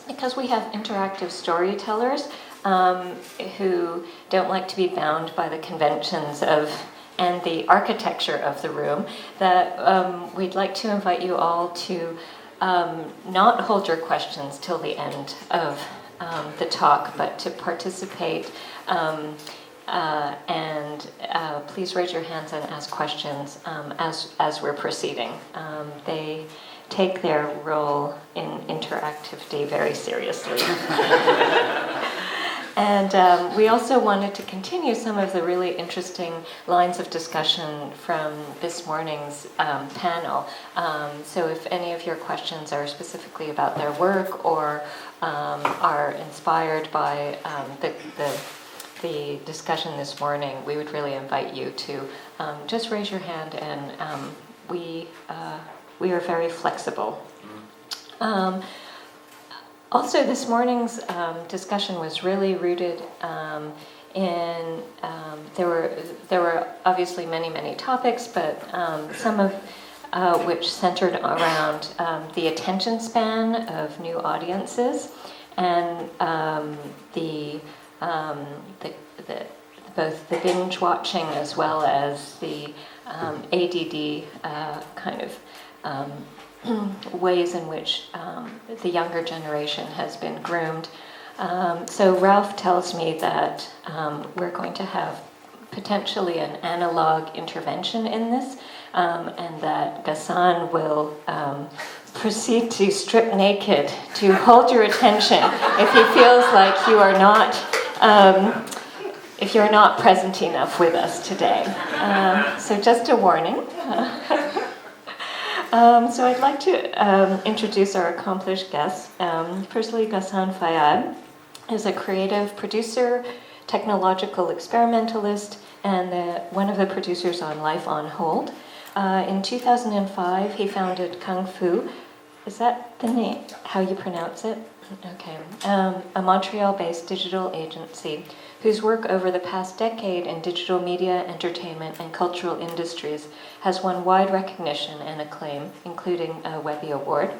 because we have interactive storytellers who don't like to be bound by the conventions and the architecture of the room, that we'd like to invite you all to not hold your questions till the end of the talk, but to participate and please raise your hands and ask questions as we're proceeding. They take their role in interactivity very seriously. And we also wanted to continue some of the really interesting lines of discussion from this morning's panel. So if any of your questions are specifically about their work or are inspired by the discussion this morning, we would really invite you to just raise your hand, and we are very flexible. Also, this morning's discussion was really rooted in there were obviously many topics, but some of which centered around the attention span of new audiences and both the binge watching as well as the ADD kind of ways in which the younger generation has been groomed. So Ralph tells me that we're going to have potentially an analog intervention in this, and that Ghassan will proceed to strip naked to hold your attention if he feels like you are not if you're not present enough with us today. So just a warning. So I'd like to introduce our accomplished guests. Firstly, Ghassan Fayad is a creative producer, technological experimentalist, and one of the producers on Life on Hold. In 2005, he founded Kung Fu. Is that the name, how you pronounce it? Okay. A Montreal-based digital agency whose work over the past decade in digital media, entertainment, and cultural industries has won wide recognition and acclaim, including a Webby Award.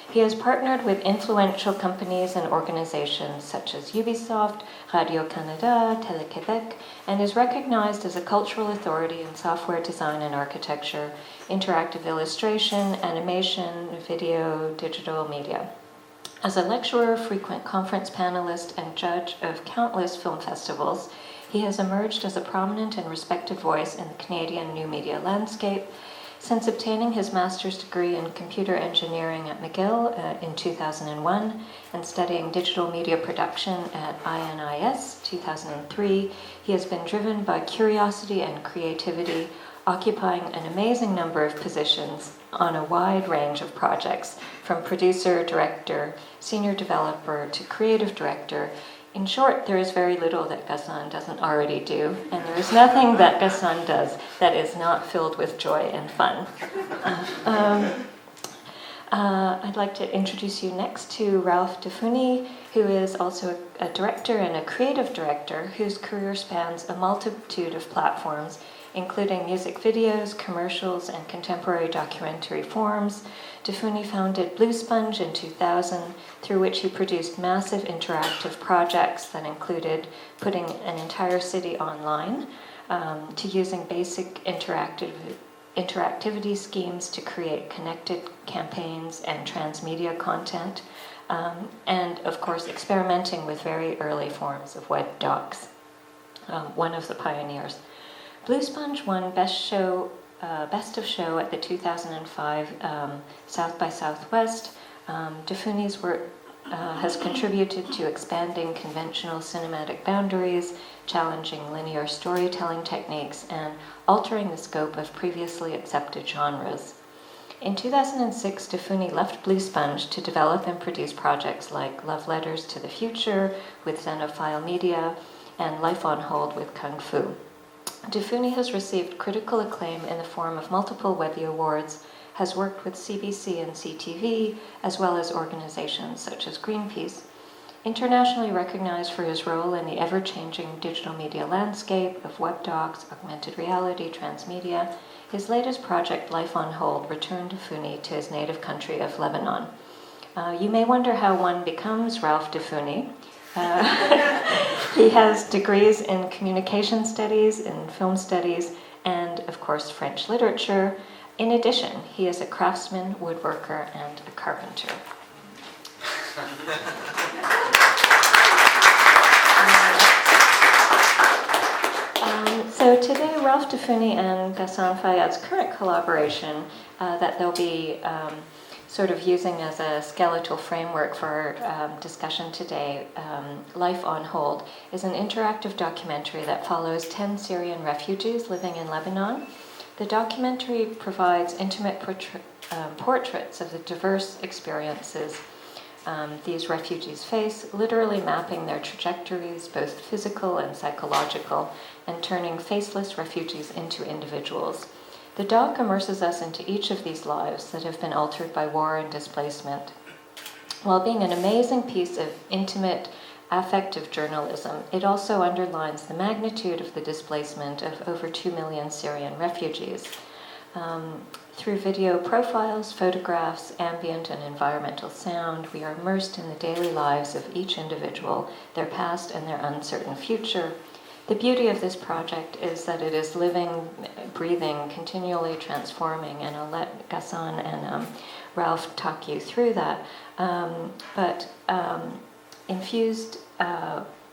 He has partnered with influential companies and organizations such as Ubisoft, Radio-Canada, Télé-Québec, and is recognized as a cultural authority in software design and architecture, interactive illustration, animation, video, digital media. As a lecturer, frequent conference panelist, and judge of countless film festivals, he has emerged as a prominent and respected voice in the Canadian new media landscape. Since obtaining his master's degree in computer engineering at McGill in 2001 and studying digital media production at INIS 2003, he has been driven by curiosity and creativity, occupying an amazing number of positions on a wide range of projects, from producer, director, senior developer to creative director. In short, there is very little that Ghassan doesn't already do, and there is nothing that Ghassan does that is not filled with joy and fun. I'd like to introduce you next to Ralph Dfouni, who is also a director and a creative director whose career spans a multitude of platforms, including music videos, commercials, and contemporary documentary forms. Dfouni founded Blue Sponge in 2000, through which he produced massive interactive projects that included putting an entire city online, to using basic interactivity schemes to create connected campaigns and transmedia content, and of course experimenting with very early forms of web docs. One of the pioneers. Blue Sponge won Best of Show at the 2005 South by Southwest. Dfouni's work has contributed to expanding conventional cinematic boundaries, challenging linear storytelling techniques, and altering the scope of previously accepted genres. In 2006, Dfouni left Blue Sponge to develop and produce projects like Love Letters to the Future with Xenophile Media and Life on Hold with Kung Fu. Dfouni has received critical acclaim in the form of multiple Webby Awards, has worked with CBC and CTV, as well as organizations such as Greenpeace. Internationally recognized for his role in the ever-changing digital media landscape of web docs, augmented reality, transmedia, his latest project, Life on Hold, returned Dfouni to his native country of Lebanon. You may wonder how one becomes Ralph Dfouni. He has degrees in communication studies, in film studies, and of course French literature. In addition, he is a craftsman, woodworker, and a carpenter. So today, Ralph Dfouni and Ghassan Fayad's current collaboration that they'll be sort of using as a skeletal framework for discussion today, Life on Hold, is an interactive documentary that follows 10 Syrian refugees living in Lebanon. The documentary provides intimate portraits of the diverse experiences these refugees face, literally mapping their trajectories, both physical and psychological, and turning faceless refugees into individuals. The doc immerses us into each of these lives that have been altered by war and displacement. While being an amazing piece of intimate, affective journalism, it also underlines the magnitude of the displacement of over 2 million Syrian refugees. Through video profiles, photographs, ambient and environmental sound, we are immersed in the daily lives of each individual, their past and their uncertain future. The beauty of this project is that it is living, breathing, continually transforming, and I'll let Ghassan and Ralph talk you through that. But infused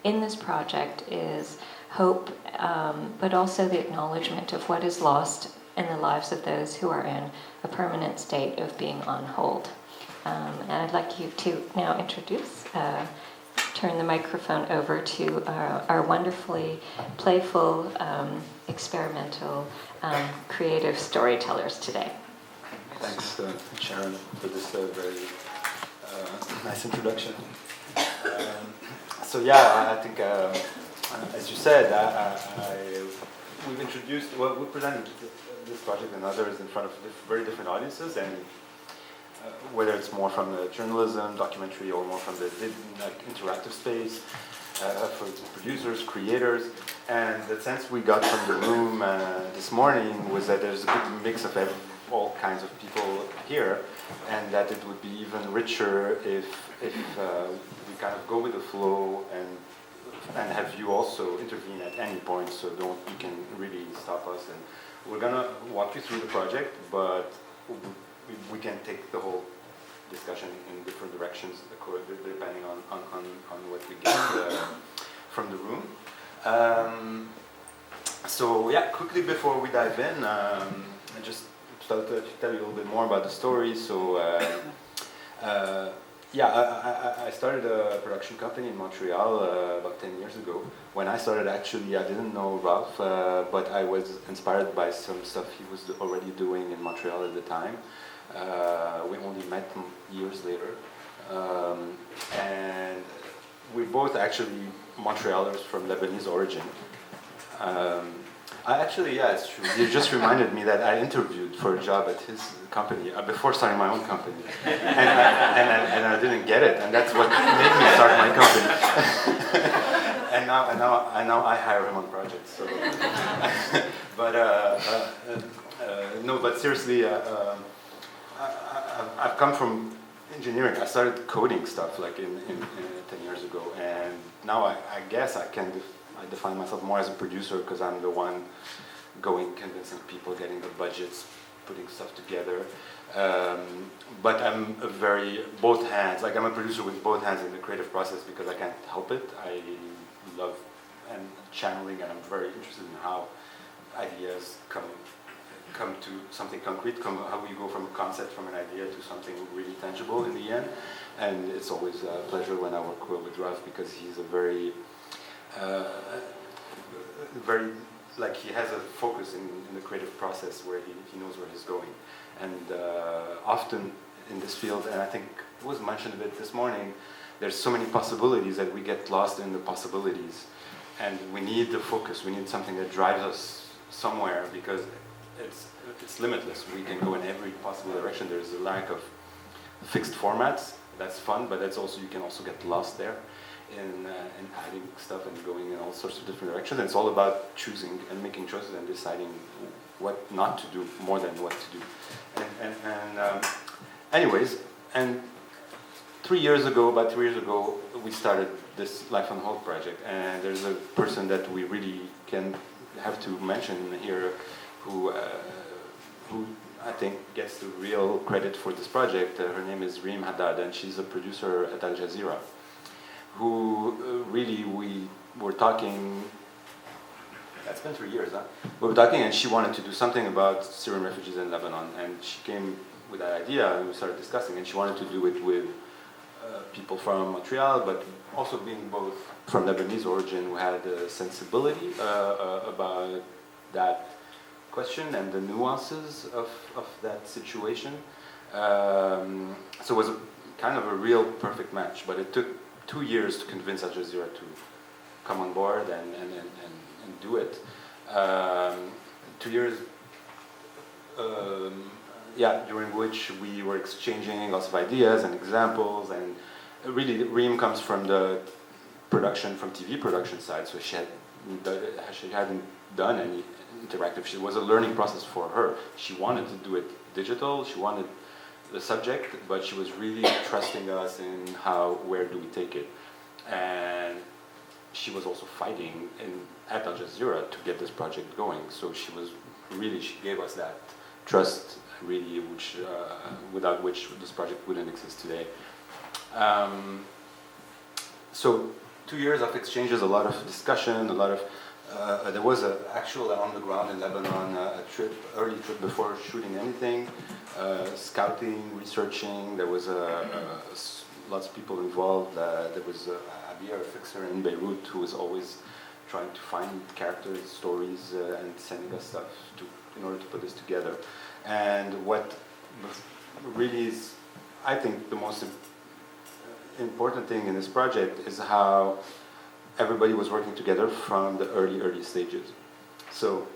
in this project is hope, but also the acknowledgement of what is lost in the lives of those who are in a permanent state of being on hold. And I'd like you to now turn the microphone over to our wonderfully playful, experimental, creative storytellers today. Thanks, Sharon, for this very nice introduction. I think, as you said, we presented this project and others in front of very different audiences, and whether it's more from the journalism, documentary, or more from the interactive space, for producers, creators. And the sense we got from the room this morning was that there's a good mix of all kinds of people here, and that it would be even richer if we kind of go with the flow and have you also intervene at any point, so you can really stop us. And we're gonna walk you through the project, but we can take the whole discussion in different directions depending on what we get from the room. Quickly before we dive in, I just thought to tell you a little bit more about the story. I started a production company in Montreal about 10 years ago. When I started, actually, I didn't know Ralph, but I was inspired by some stuff he was already doing in Montreal at the time. We only met years later. And we're both actually Montrealers from Lebanese origin. It's true. You just reminded me that I interviewed for a job at his company before starting my own company, and I didn't get it, and that's what made me start my company. and now I hire him on projects. So, but seriously, I've come from engineering. I started coding stuff like in 10 years ago, and now I guess I define myself more as a producer because I'm the one going, convincing people, getting the budgets, putting stuff together. But I'm both hands. Like I'm a producer with both hands in the creative process because I can't help it. I love channeling, and I'm very interested in how ideas come to something concrete, how you go from a concept, from an idea to something really tangible in the end. And it's always a pleasure when I work with Ralph because he's a very he has a focus in the creative process where he knows where he's going. And often in this field, and I think it was mentioned a bit this morning, there's so many possibilities that we get lost in the possibilities. And we need the focus, we need something that drives us somewhere because it's limitless. We can go in every possible direction. There's a lack of fixed formats. That's fun, but you can also get lost there in adding stuff and going in all sorts of different directions. And it's all about choosing and making choices and deciding what not to do more than what to do. Anyways, about 3 years ago, we started this Life on Hold project, and there's a person that we really can have to mention here, who I think gets the real credit for this project. Her name is Reem Haddad, and she's a producer at Al-Jazeera, who really, we were talking, that's been 3 years, huh? We were talking, and she wanted to do something about Syrian refugees in Lebanon, and she came with that idea, and we started discussing, and she wanted to do it with people from Montreal, but also being both from Lebanese origin, who had a sensibility about that question and the nuances of that situation. So it was kind of a real perfect match, but it took 2 years to convince Al Jazeera to come on board and do it. 2 years, during which we were exchanging lots of ideas and examples, and really Reem comes from the production, from TV production side, so she hadn't done any interactive. It was a learning process for her. She wanted to do it digital, she wanted the subject, but she was really trusting us in where do we take it. And she was also fighting at Al Jazeera to get this project going. So she gave us that trust, really, without which this project wouldn't exist today. So 2 years of exchanges, a lot of discussion, a lot of there was an actual on the ground in Lebanon, early trip before shooting anything, scouting, researching. There was lots of people involved. There was Abir, a fixer in Beirut, who was always trying to find characters, stories, and sending us stuff in order to put this together. And what really is, I think, the most important thing in this project is how everybody was working together from the early stages. So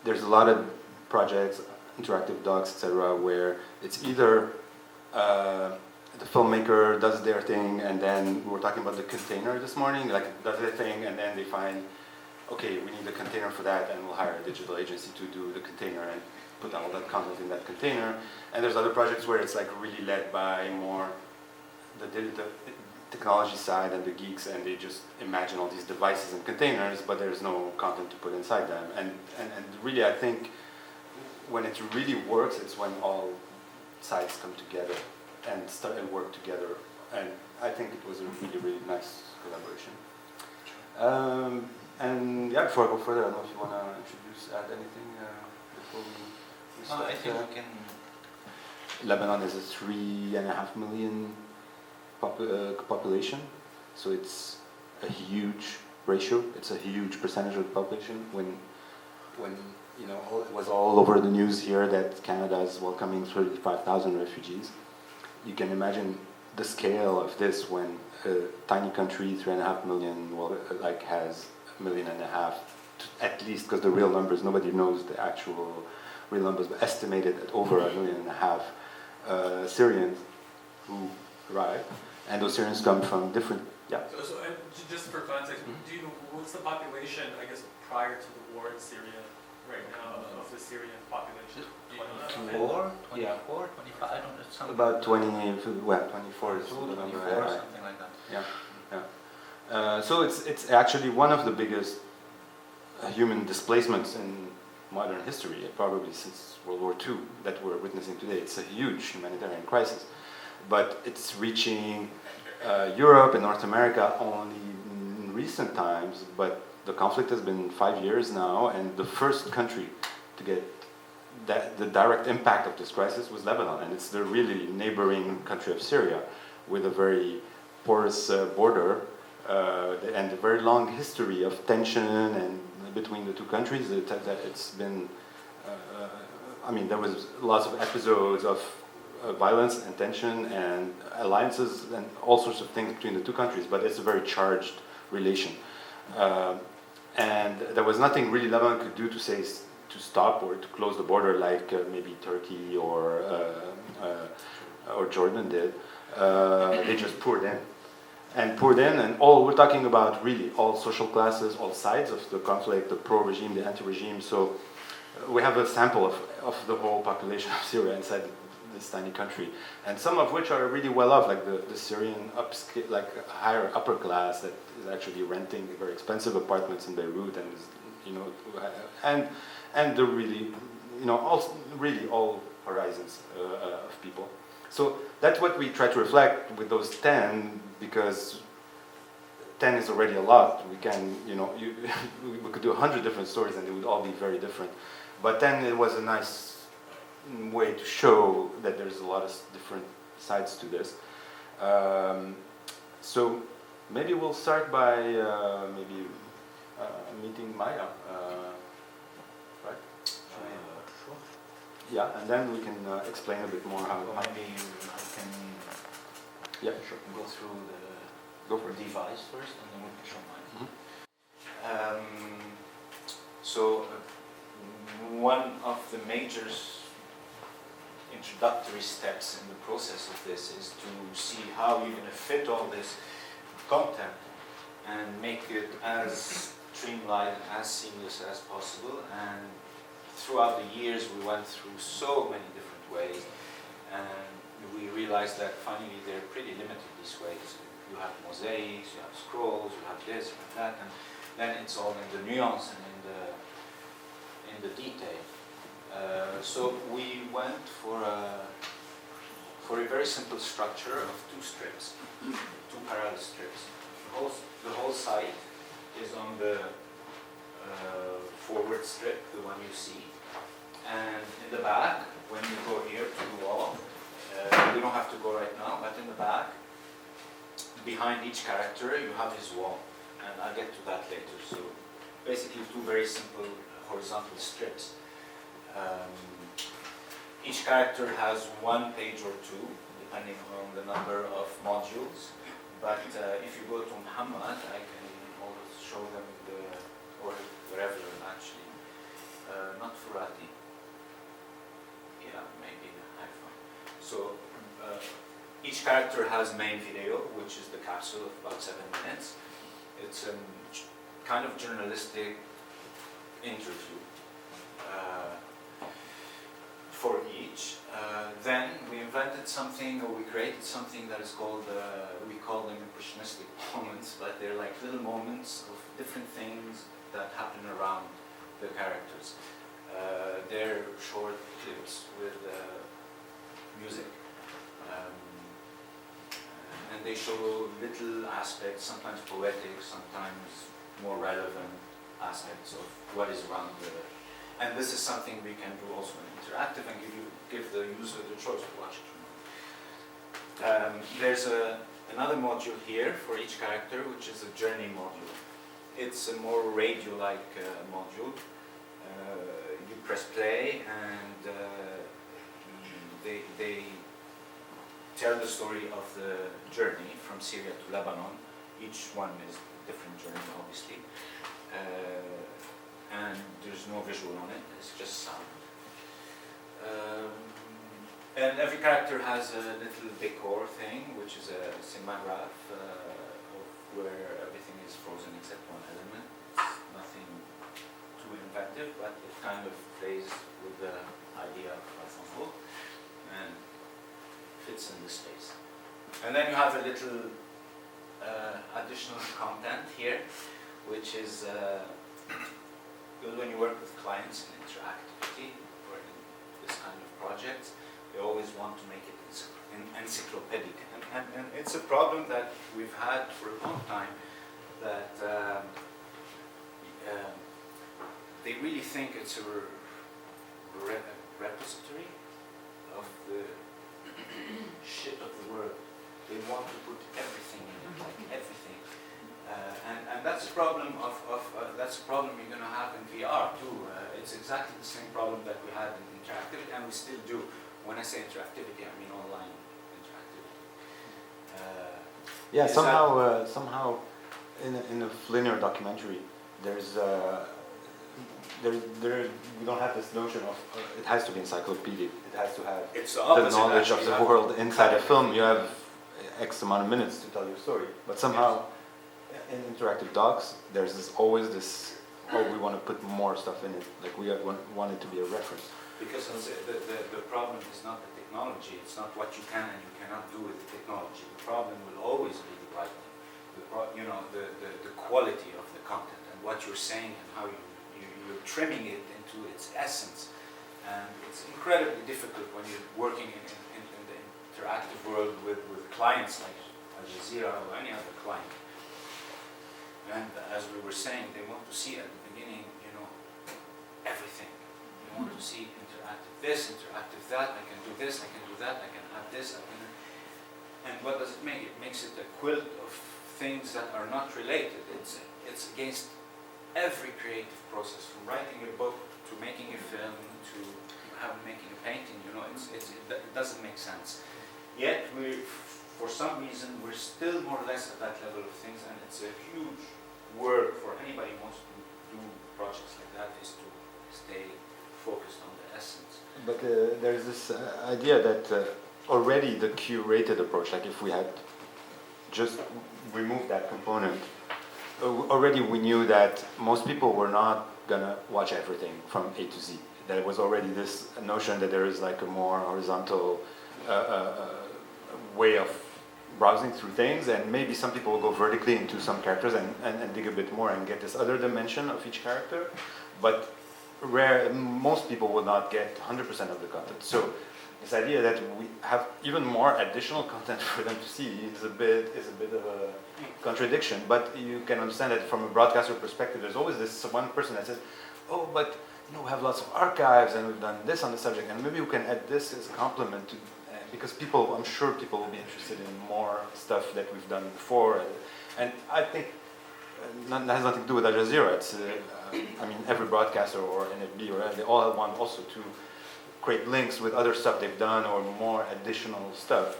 there's a lot of projects, interactive docs, etc., where it's either the filmmaker does their thing, and then we were talking about the container this morning, like does their thing, and then they find, okay, we need a container for that, and we'll hire a digital agency to do the container and put all that content in that container. And there's other projects where it's like really led by more the technology side and the geeks, and they just imagine all these devices and containers, but there's no content to put inside them. And really, I think when it really works, it's when all sides come together and start and work together. And I think it was a really, really nice collaboration. And yeah, before I go further, I don't know if you want to add anything before we start. No, I think we can. Lebanon is a 3.5 million population, so it's a huge ratio. It's a huge percentage of the population. When you know, it was all over the news here that Canada is welcoming 35,000 refugees. You can imagine the scale of this when a tiny country, 3.5 million, has 1.5 million, at least, because the real numbers, nobody knows the actual real numbers, but estimated at over 1.5 million Syrians who arrived. And those Syrians come from different, So just for context, do you know what's the population, I guess, prior to the war in Syria right now, of the Syrian population? 24, 25, I don't know. Something about 24 is the number. 24, something like that. Yeah. So it's actually one of the biggest human displacements in modern history, probably since World War II, that we're witnessing today. It's a huge humanitarian crisis. But it's reaching Europe and North America only in recent times, but the conflict has been 5 years now, and the first country to get the direct impact of this crisis was Lebanon, and it's the really neighboring country of Syria, with a very porous border and a very long history of tension and between the two countries. It's been, there was lots of episodes of violence and tension and alliances and all sorts of things between the two countries, but it's a very charged relation. And there was nothing really Lebanon could do to stop or to close the border like maybe Turkey or Jordan did. They just poured in. And we're talking about really all social classes, all sides of the conflict, the pro-regime, the anti-regime. So we have a sample of the whole population of Syria inside this tiny country, and some of which are really well off, like the Syrian higher upper class that is actually renting very expensive apartments in Beirut, and is, and the really, really all horizons of people. So that's what we try to reflect with those 10, because 10 is already a lot. We can, we could do 100 different stories and they would all be very different. But then it was a nice way to show that there's a lot of different sides to this. So maybe we'll start by meeting Maya, right? Sure. Yeah, and then we can explain a bit more how. Maybe I can Yeah, sure. go through Go for it. device first, and then we can show mine. Mhm. So one of the major introductory steps in the process of this is to see how you're going to fit all this content and make it as streamlined, as seamless as possible. And throughout the years, we went through so many different ways, and we realized that finally they're pretty limited these ways. You have mosaics, you have scrolls, you have this, you have that, and then it's all in the nuance and in the detail. So we went for a very simple structure of two strips, two parallel strips. The whole site is on the forward strip, the one you see, and in the back, when you go here to the wall, we don't have to go right now, but in the back, behind each character, you have his wall, and I'll get to that later. So basically two very simple horizontal strips. Each character has one page or two, depending on the number of modules. But if you go to Muhammad, I can always show them or wherever actually, not Furati. Yeah, maybe the iPhone. So each character has main video, which is the capsule of about 7 minutes. It's a kind of journalistic interview for each. Then we invented something, or we created something that is called, we call them impressionistic moments, but they're like little moments of different things that happen around the characters. They're short clips with music. And they show little aspects, sometimes poetic, sometimes more relevant aspects of what is around the. And this is something we can do also in interactive and give the user the choice to watch it or not. There's another module here for each character, which is a journey module. It's a more radio-like module. You press play and they tell the story of the journey from Syria to Lebanon. Each one is a different journey, obviously. And there's no visual on it, it's just sound. And every character has a little decor thing, which is a cinematograph of where everything is frozen except one element. It's nothing too inventive, but it kind of plays with the idea of ensemble and fits in the space. And then you have a little additional content here, which is because when you work with clients in interactivity or in this kind of projects, they always want to make it encyclopedic. And it's a problem that we've had for a long time, that they really think it's a repository of the shit of the world. They want to put everything in it, like everything. And that's a problem that's a problem you're going to have in VR too. It's exactly the same problem that we had in interactivity, and we still do. When I say interactivity, I mean online interactivity. Somehow, in a linear documentary, there's we don't have this notion of it has to be encyclopedic. It has to have the knowledge of the world inside a film. You have X amount of minutes to tell your story, but somehow. In interactive docs, there's always this, we want to put more stuff in it, like we want it to be a reference. Because the problem is not that the technology. It's not what you can and you cannot do with the technology. The problem will always be the writing, the quality of the content and what you're saying and how you're trimming it into its essence. And it's incredibly difficult when you're working in the interactive world with clients like Al-Jazeera or any other client. And as we were saying, they want to see at the beginning, everything. They want to see interactive this, interactive that, I can do this, I can do that, I can add this, and what does it make? It makes it a quilt of things that are not related. It's against every creative process, from writing a book to making a film to making a painting. It doesn't make sense. Yet for some reason we're still more or less at that level of things, and it's a huge work for anybody who wants to do projects like that, is to stay focused on the essence. But there's this idea that already the curated approach, like if we had just removed that component, already we knew that most people were not gonna watch everything from A to Z. There was already this notion that there is like a more horizontal way of browsing through things, and maybe some people will go vertically into some characters and dig a bit more and get this other dimension of each character, but most people will not get 100% of the content. So this idea that we have even more additional content for them to see is a bit of a contradiction, but you can understand that from a broadcaster perspective, there's always this one person that says, oh, but we have lots of archives and we've done this on the subject, and maybe we can add this as a complement to, because I'm sure people will be interested in more stuff that we've done before, and I think that has nothing to do with Al Jazeera. It's, every broadcaster or NFB or they all want also to create links with other stuff they've done or more additional stuff,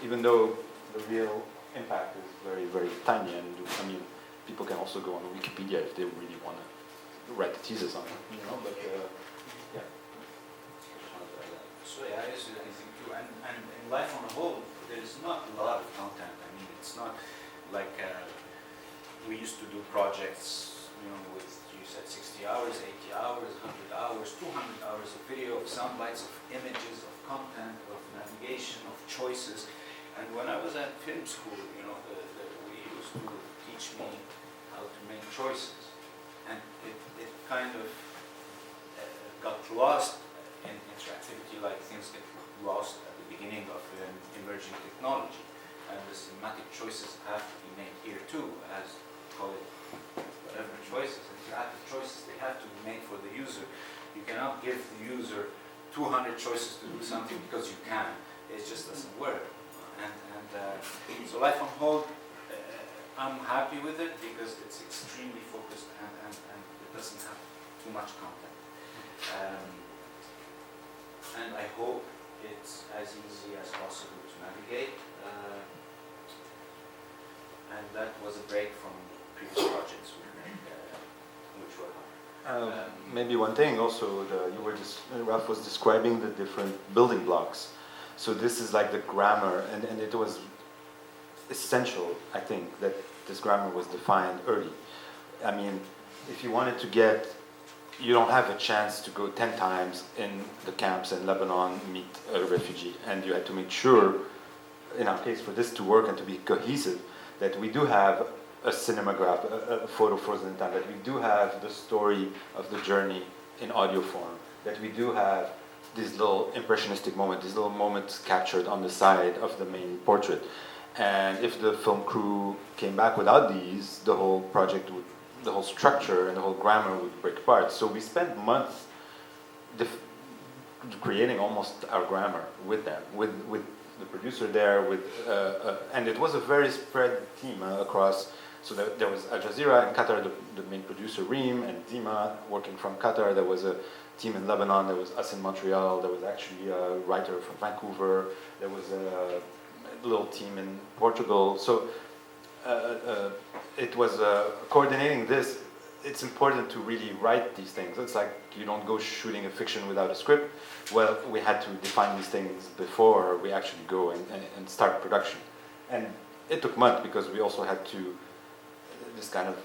even though the real impact is very, very tiny. And people can also go on Wikipedia if they really want to write a thesis on it, but yeah. So yeah, I think too, and in life on the whole, there's not a lot of content. It's not like we used to do projects, with, you said 60 hours, 80 hours, 100 hours, 200 hours of video, of sound bites, of images, of content, of navigation, of choices. And when I was at film school, we used to teach me how to make choices. And it kind of got lost in interactivity, like things get lost at the beginning of an emerging technology. And the cinematic choices have to be made here too, as call it whatever choices, interactive choices, they have to be made for the user. You cannot give the user 200 choices to do something because you can. It just doesn't work. So Life on Hold, I'm happy with it because it's extremely focused and it doesn't have too much content. And I hope it's as easy as possible to navigate. And that was a break from previous projects we made, which were hard. Maybe one thing also, Ralph was describing the different building blocks. So this is like the grammar, and it was essential, I think, that this grammar was defined early. If you wanted to you don't have a chance to go 10 times in the camps in Lebanon, meet a refugee, and you had to make sure, in our case, for this to work and to be cohesive, that we do have a cinematograph, a photo frozen in time, that we do have the story of the journey in audio form, that we do have these little impressionistic moments, these little moments captured on the side of the main portrait. And if the film crew came back without these, the whole project the whole structure and the whole grammar would break apart. So we spent months creating almost our grammar with them, with the producer there, and it was a very spread team across. So there was Al Jazeera in Qatar, the main producer Reem, and Dima working from Qatar. There was a team in Lebanon. There was us in Montreal. There was actually a writer from Vancouver. There was a little team in Portugal. So it was coordinating this. It's important to really write these things. It's like you don't go shooting a fiction without a script. Well, we had to define these things before we actually go and start production. And it took months because we also had to just kind of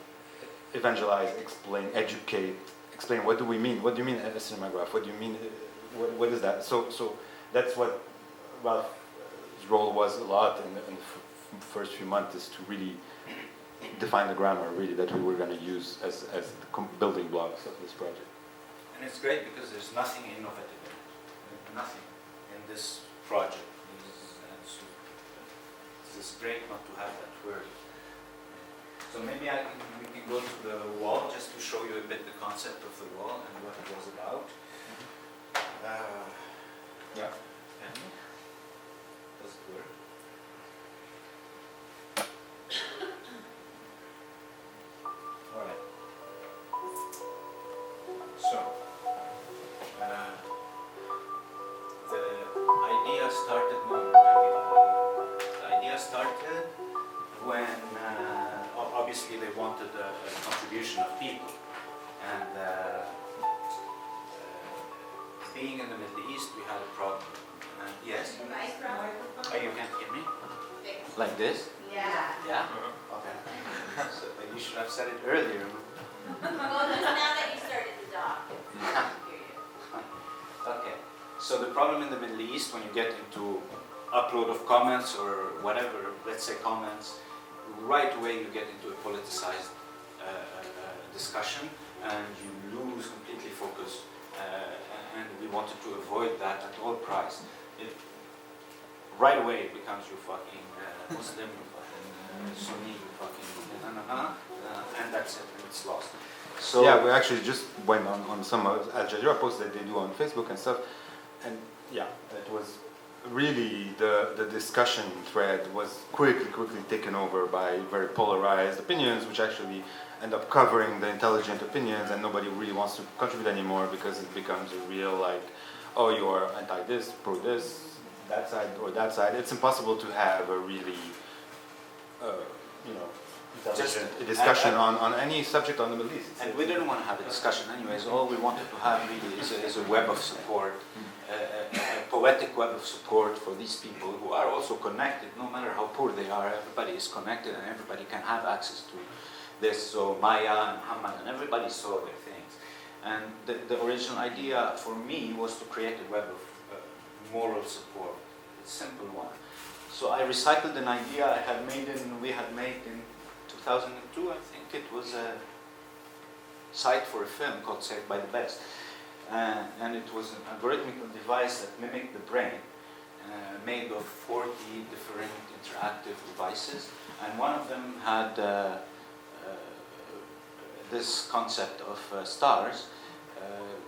evangelize, explain, educate, explain what do we mean? What do you mean a cinematograph? What do you mean? What is that? So that's what his role was a lot in the first few months is to really define the grammar really that we were going to use as the building blocks of this project. And it's great because there's nothing innovative in it. Nothing in this project. It's great not to have that word. So maybe we can go to the wall just to show you a bit the concept of the wall and what it was about. Yeah. Does it work? All right. So, the idea started when obviously they wanted a contribution of people, and being in the Middle East we had a problem. Yes? Oh, you can't hear me? Like this? Yeah. Yeah? Okay. So you should have said it earlier. Well, just now that you started the doc, I can hear you. Okay. So the problem in the Middle East, when you get into upload of comments or whatever, let's say comments, right away you get into a politicized discussion and you lose completely focus. And we wanted to avoid that at all price. Right away it becomes you fucking Muslim, you fucking Sunni, you fucking and that's it, and it's lost. So yeah, we actually just went on some of Al-Jazeera posts that they do on Facebook and stuff, and yeah, it was really the discussion thread was quickly taken over by very polarized opinions, which actually end up covering the intelligent opinions, and nobody really wants to contribute anymore because it becomes a real like, oh, you are anti this, pro this, that side or that side. It's impossible to have a really intelligent discussion on any subject on the Middle East. And we didn't want to have a discussion anyways. All we wanted to have really is a web of support, a poetic web of support for these people who are also connected, no matter how poor they are. Everybody is connected and everybody can have access to this. So Maya and Muhammad and everybody saw their things. And the original idea for me was to create a web of moral support, a simple one. So I recycled an idea we had made in 2002, I think it was a site for a film called Saved by the Best. And it was an algorithmic device that mimicked the brain, made of 40 different interactive devices. And one of them had this concept of stars,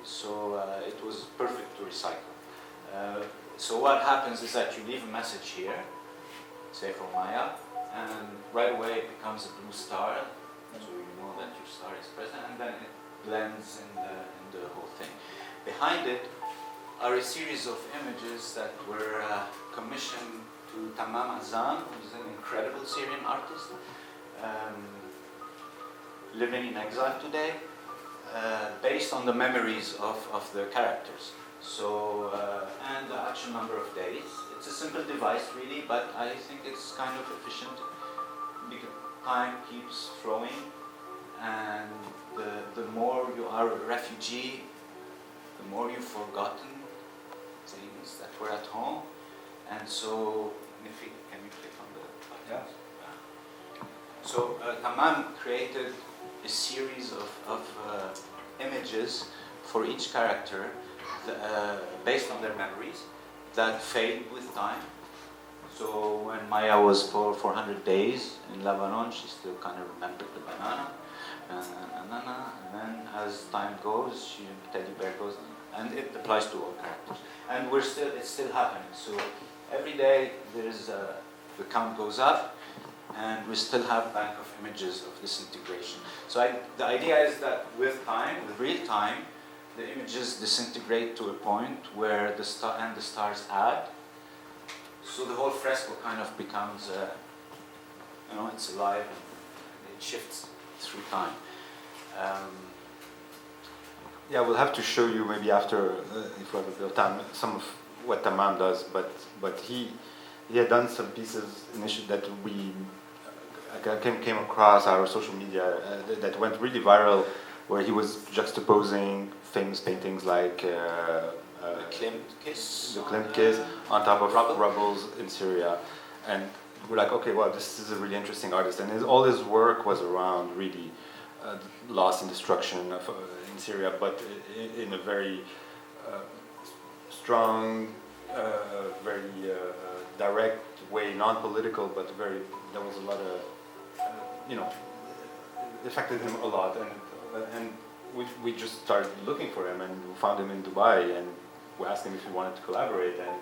so it was perfect to recycle. So what happens is that you leave a message here, say for Maya, and right away it becomes a blue star, so you know that your star is present, and then it blends in the whole thing. Behind it are a series of images that were commissioned to Tamam Azam, who is an incredible Syrian artist, living in exile today, based on the memories of the characters. So, and the actual number of days. It's a simple device really, but I think it's kind of efficient because time keeps flowing, and the more you are a refugee, the more you've forgotten things that were at home. And so, can you click on the buttons? Yeah. So Tamam created a series of images for each character based on their memories that fade with time. So when Maya was for 400 days in Lebanon, she still kind of remembered the banana, and then as time goes, teddy bear goes, and it applies to all characters. And it's still happening. So every day the count goes up, and we still have bank of images of this integration. So the idea is that with time, with real time, the images disintegrate to a point where the stars add. So the whole fresco kind of becomes, it's alive and it shifts through time. Yeah, we'll have to show you maybe after, if we have a bit of time, some of what Tamam does. But he had done some pieces initially that we came across our social media that went really viral, where he was juxtaposing famous paintings like The Klimt kiss. The Klimt kiss on top of rubble. rubbles in Syria, and we're like, okay, well, this is a really interesting artist, and all his work was around really loss and destruction of, in Syria, but in a very strong, very direct way, non-political, but very. There was a lot of, it affected him a lot, and we just started looking for him, and we found him in Dubai, and we asked him if he wanted to collaborate, and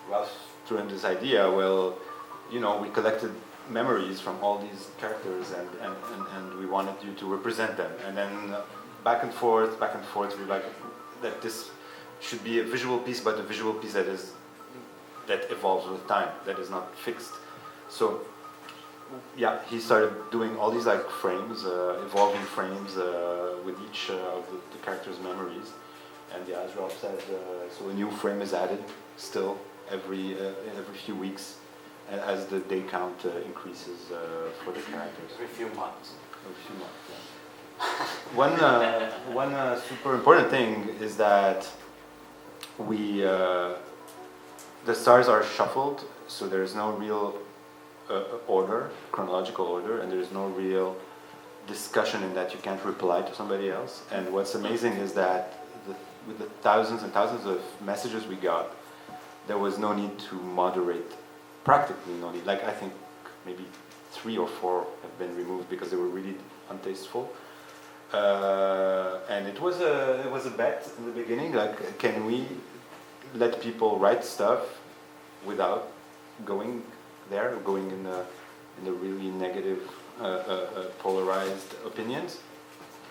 Ralph threw him this idea. Well, we collected memories from all these characters, and we wanted you to represent them, and then back and forth, we're like that this should be a visual piece, but a visual piece that evolves with time, that is not fixed. So yeah, he started doing all these like frames, evolving frames with each of the characters' memories, and yeah, as Ralph said, so a new frame is added still every few weeks as the day count increases for the characters. Every few months. Every few months. Yeah. One super important thing is that the stars are shuffled, so there's no real order, chronological order, and there's no real discussion in that you can't reply to somebody else. And what's amazing is that with the thousands and thousands of messages we got, there was no need to moderate, practically no need. Like I think maybe 3 or 4 have been removed because they were really untasteful. And it was a bet in the beginning, like can we let people write stuff without going there, going in the really negative, polarized opinions?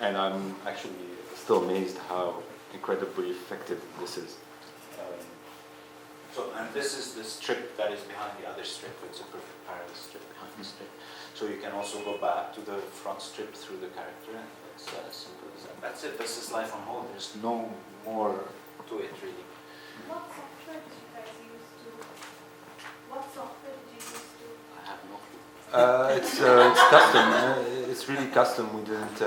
And I'm actually still amazed how incredibly effective this is. And this is the strip that is behind the other strip. It's a perfect parallel strip behind the strip. So you can also go back to the front strip through the character, and it's as simple as that. That's it. This is life on hold. There's no more to it, really. What software did you guys use to? What software did you use to? I have no clue. It's custom. It's really custom. We didn't.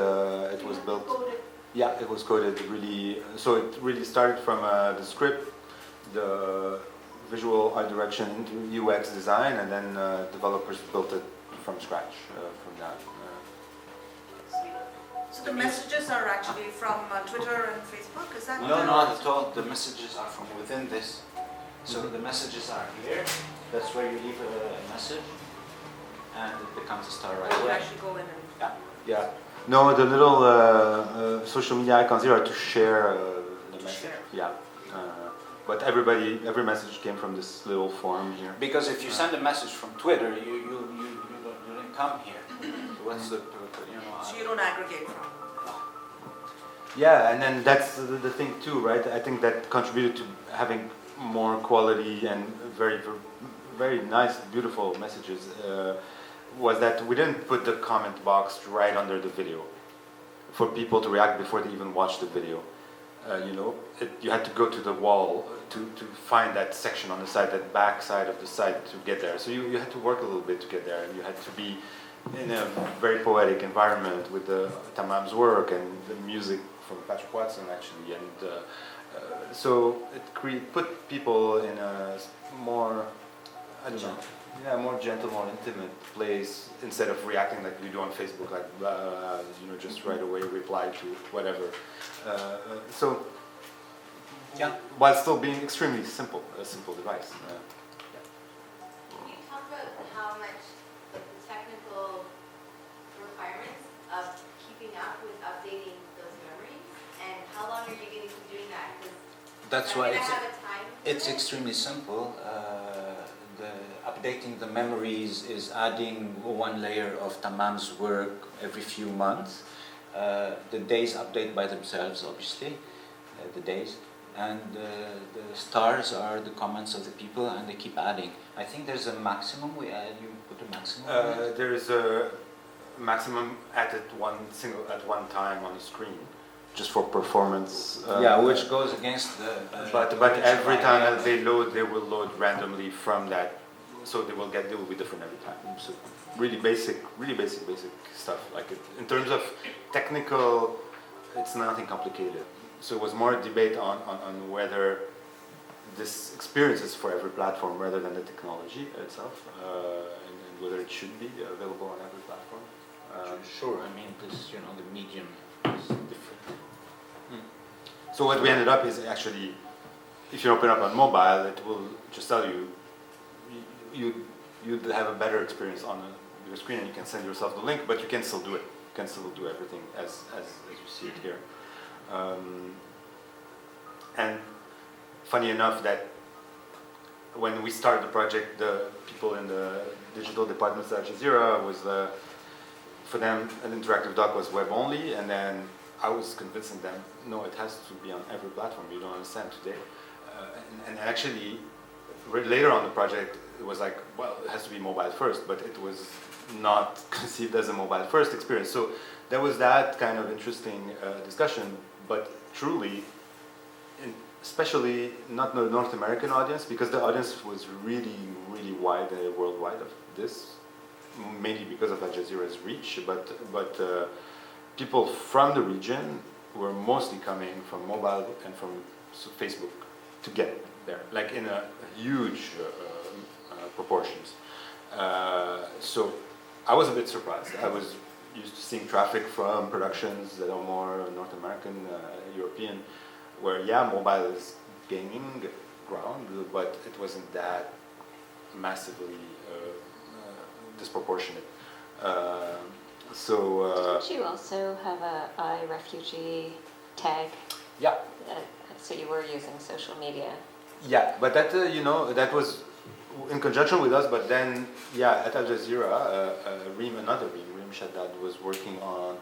It was built. Coded. Yeah, it was coded really. So it really started from the script, the visual art direction into UX design, and then developers built it from scratch from that. So the messages are actually from Twitter and Facebook, is that? No, not at all. The messages are from within this. So the messages are here. That's where you leave a message, and it becomes a star right You away. actually go in and. Yeah. No, the little social media icons here are to share the message. Share. Yeah. But every message came from this little form here. Because if you send a message from Twitter, you don't come here. So what's the So you don't aggregate from. Yeah, and then that's the thing too, right? I think that contributed to having more quality and very, very nice, beautiful messages. Was that we didn't put the comment box right under the video for people to react before they even watch the video. You had to go to the wall to find that section on the side, that back side of the site to get there. So you had to work a little bit to get there, and you had to be in a very poetic environment with the Tamam's work and the music from Patrick Watson actually, and so it put people in a more, I don't know, yeah, more gentle, more intimate place instead of reacting like you do on Facebook, like just right away reply to whatever. So yeah, while still being extremely simple, a simple device. Can you talk about how much the technical requirements of keeping up with updating those memories, and how long are you going to keep doing that? That's Are why you going to have a time limit? it's extremely simple. Updating the memories is adding one layer of Tamam's work every few months. The days update by themselves, obviously, the days. And the stars are the comments of the people, and they keep adding. I think there's a maximum. You put a maximum. There's a maximum at one time on the screen, just for performance. Which goes against the. But every time that they load, they will load randomly from that, so they will be different every time. So really basic stuff. Like in terms of technical, it's nothing complicated. So it was more debate on whether this experience is for every platform rather than the technology itself, and whether it should be available on every platform. Sure, I mean, this, the medium is different. So what we ended up is actually, if you open up on mobile, it will just tell you, you'd have a better experience on your screen, and you can send yourself the link, but you can still do it. You can still do everything as you see it here. And funny enough that when we started the project, the people in the digital departments at Al-Jazeera was, for them, an interactive doc was web only, and then I was convincing them, no, it has to be on every platform. You don't understand today. And actually, later on the project, it was like, well, it has to be mobile first, but it was not conceived as a mobile first experience. So there was that kind of interesting discussion, but truly, especially not the North American audience, because the audience was really, really wide, worldwide of this, mainly because of Al Jazeera's reach, but people from the region were mostly coming from mobile and from Facebook to get there, like in a huge proportions. So I was a bit surprised. I was used to seeing traffic from productions that are more North American, European, where mobile is gaining ground, but it wasn't that massively disproportionate. Did you also have a iRefugee tag? Yeah. So you were using social media. Yeah, but that that was in conjunction with us. But then, at Al Jazeera, Reem Shaddad was working on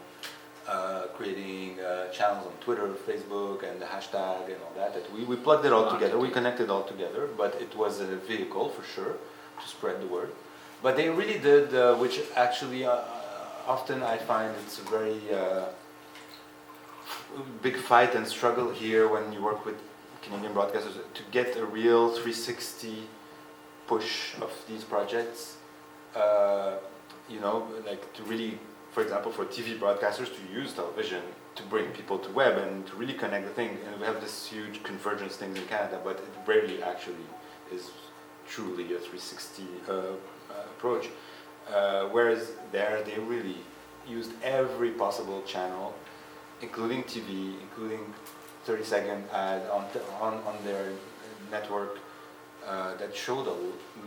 creating channels on Twitter, Facebook, and the hashtag and all that. That we plugged it all together. We connected all together, but it was a vehicle for sure to spread the word. But they really did, which actually often I find it's a very big fight and struggle here when you work with Canadian broadcasters to get a real 360 push of these projects. Like to really, for example, for TV broadcasters to use television to bring people to web and to really connect the thing. And we have this huge convergence things in Canada, but it rarely actually is truly a 360 approach. Whereas there, they really used every possible channel, including TV, including 30-second ad on their network that showed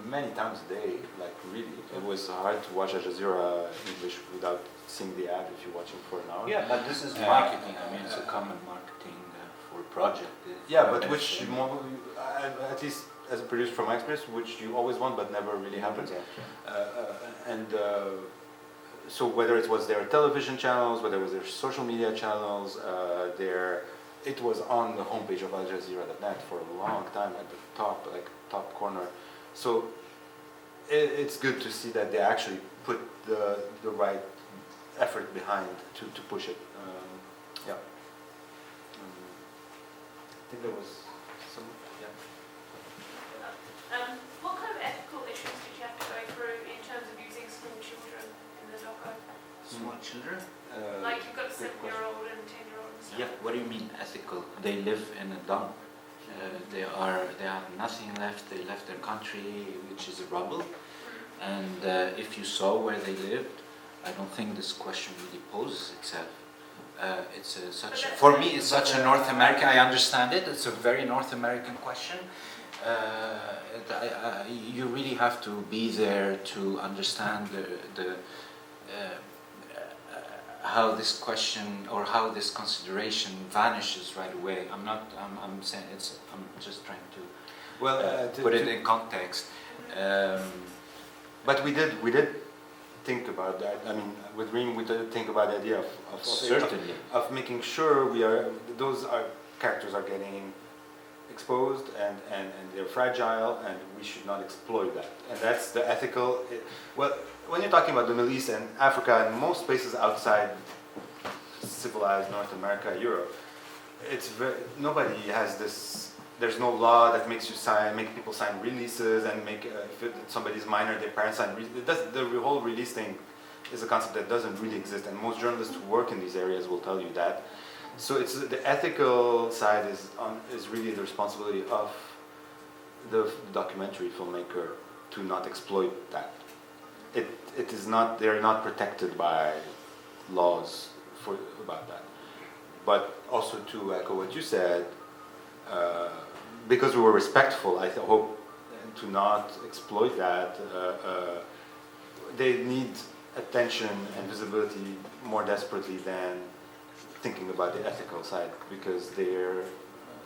many times a day. Like really, it was hard to watch Al Jazeera English without seeing the ad if you're watching for an hour. Yeah, but this is marketing. I mean, it's a common marketing for a project. But which at least as a producer from my experience, which you always want but never really happens. So whether it was their television channels, whether it was their social media channels, it was on the homepage of Al-Jazeera.net for a long time at the top corner. So it's good to see that they actually put the right effort behind to push it. I think there was some. What kind of ethical issues did you have to go through in terms of using small children in the doco? Small children? Like you've got a 7-year-old and 10-year-old and stuff. Yeah, what do you mean ethical? They live in a dump. They have nothing left. They left their country, which is a rubble. And if you saw where they lived, I don't think this question really poses itself. For me, it's such a North American. I understand it. It's a very North American question. You really have to be there to understand how this question or how this consideration vanishes right away. I'm saying I'm just trying to put it in context. But we did think about that. I mean, with Reem, we did think about the idea of making sure those characters are getting exposed and they're fragile, and we should not exploit that. And that's the ethical. When you're talking about the Middle East and Africa and most places outside civilized North America, Europe, nobody has this. There's no law that makes people sign releases and if somebody's minor, their parents sign. The whole release thing is a concept that doesn't really exist, and most journalists who work in these areas will tell you that. So it's the ethical side is really the responsibility of the documentary filmmaker to not exploit that. It is not, they're not protected by laws about that. But also to echo what you said, because we were respectful, I hope to not exploit that. They need attention and visibility more desperately than thinking about the ethical side, because their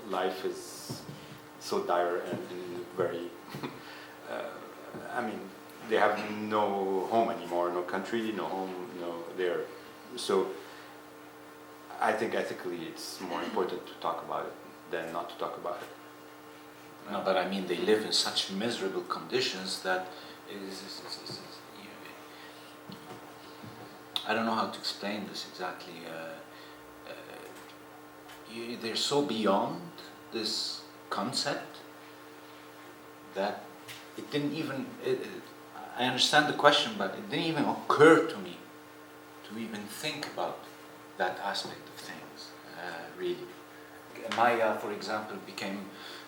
life is so dire and very, I mean, they have no home anymore, no country, no home, no there. So I think ethically it's more important to talk about it than not to talk about it. No, but I mean, they live in such miserable conditions that I don't know how to explain this exactly. They're so beyond this concept that it didn't even, I understand the question, but it didn't even occur to me to even think about that aspect of things, really. Maya, for example, became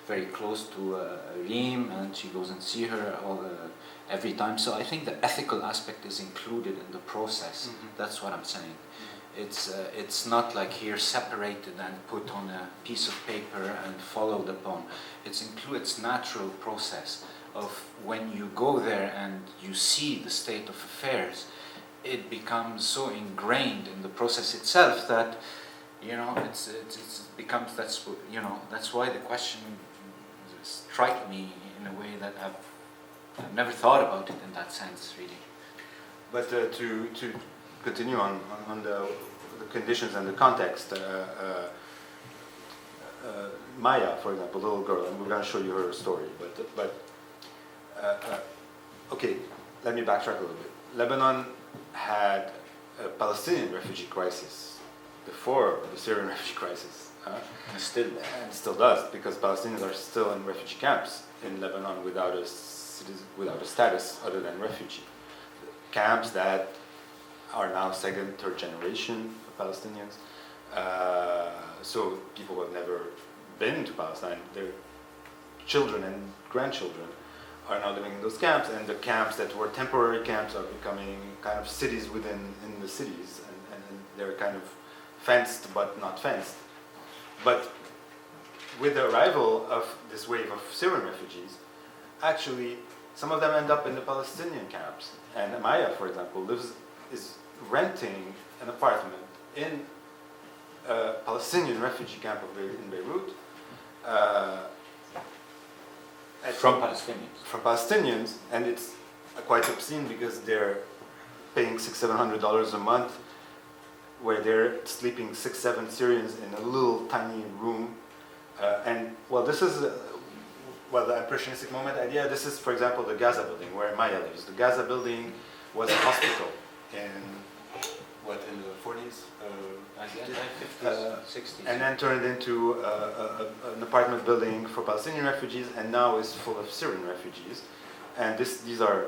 very close to Reem, and she goes and see her every time. So I think the ethical aspect is included in the process. Mm-hmm. That's what I'm saying. It's not like here separated and put on a piece of paper and followed upon. It's natural process of when you go there and you see the state of affairs, it becomes so ingrained in the process itself that it becomes that's why the question strike me in a way that I've never thought about it in that sense, really. But to continue on the conditions and the context, Maya, for example, little girl, and we're going to show you her story. But okay, let me backtrack a little bit. Lebanon had a Palestinian refugee crisis before the Syrian refugee crisis. And still does, because Palestinians are still in refugee camps in Lebanon without a status other than refugee. Camps that are now second, third generation of Palestinians. So people who have never been to Palestine, their children and grandchildren are now living in those camps, and the camps that were temporary camps are becoming kind of cities within the cities, and they're kind of fenced but not fenced. But with the arrival of this wave of Syrian refugees, actually some of them end up in the Palestinian camps. And Maya, for example, is renting an apartment in a Palestinian refugee camp in Beirut. From Palestinians. From Palestinians, and it's quite obscene because they're paying $600-700 a month, where they're sleeping 6-7 Syrians in a little tiny room. And well, this is the impressionistic moment idea. This is, for example, the Gaza building where Maya lives. The Gaza building was a hospital in the 40s? I guess 50s, 60s. And then turned into an apartment building for Palestinian refugees, and now is full of Syrian refugees. And these are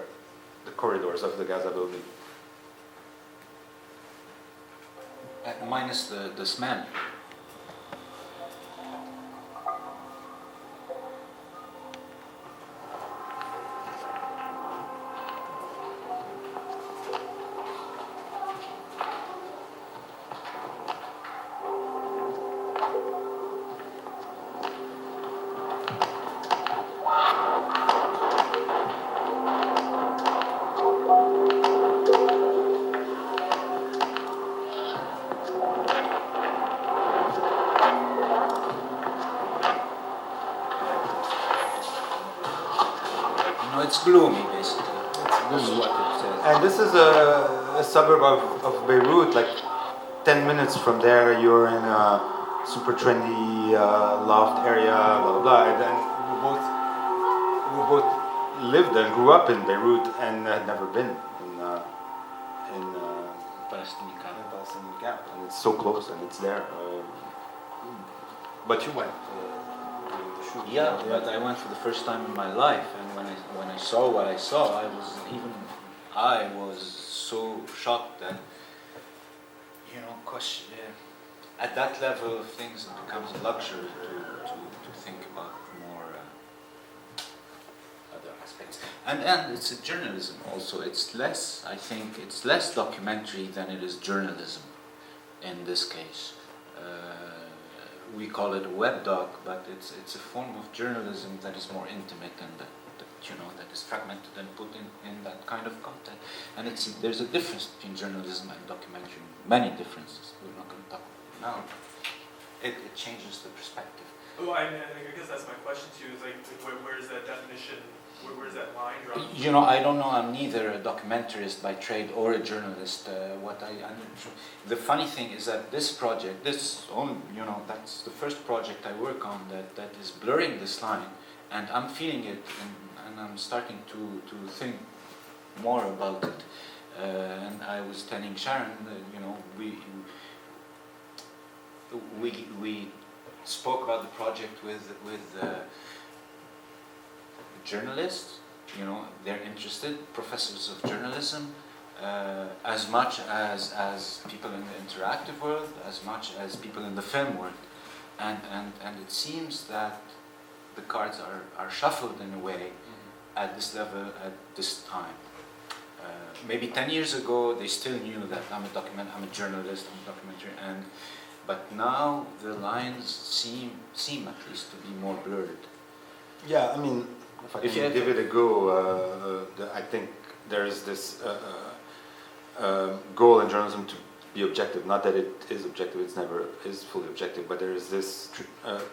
the corridors of the Gaza building. Minus the smell. It's gloomy, basically. This is what it says. And this is a suburb of Beirut, like 10 minutes from there you're in a super trendy loft area, blah blah blah. And then we both lived and grew up in Beirut and had never been in Palestinian camp. And it's so close and it's there. But you went during the shoot. Yeah, but I went for the first time in my life, and when I saw what I saw, I was so shocked that at that level of things it becomes a luxury to think about more other aspects. And it's a journalism also. It's less, I think, it's less documentary than it is journalism in this case. We call it a web doc, but it's a form of journalism that is more intimate and that is fragmented and put in that kind of content. And there's a difference between journalism and documentary, many differences. We're not going to talk about it now. It changes the perspective. Oh, I guess that's my question to you, is like, where is that definition, where's that line drawn? I don't know, I'm neither a documentarist by trade or a journalist. The funny thing is that this project, that's the first project I work on that is blurring this line, and I'm feeling it, and I'm starting to think more about it. And I was telling Sharon, we spoke about the project with journalists. They're interested, professors of journalism, as much as people in the interactive world, as much as people in the film world, and it seems that the cards are shuffled in a way at this level at this time. Maybe 10 years ago they still knew that I'm a journalist, I'm a documentary, but now the lines seem at least to be more blurred. Yeah, I mean, if I can give it a go, I think there is this goal in journalism to be objective. Not that it is objective; it's never is fully objective. But there is this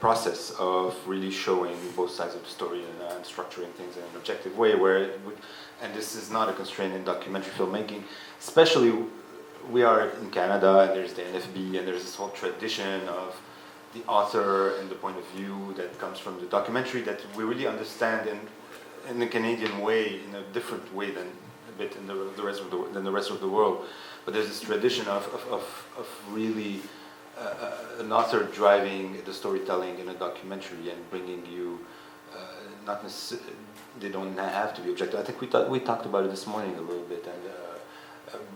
process of really showing both sides of the story and structuring things in an objective way. And this is not a constraint in documentary filmmaking, especially. We are in Canada, and there's the NFB, and there's this whole tradition of the author and the point of view that comes from the documentary that we really understand in the Canadian way, in a different way than the rest of the world. But there's this tradition of really an author driving the storytelling in a documentary and bringing you not necessarily, they don't have to be objective. I think we talked about it this morning a little bit, and.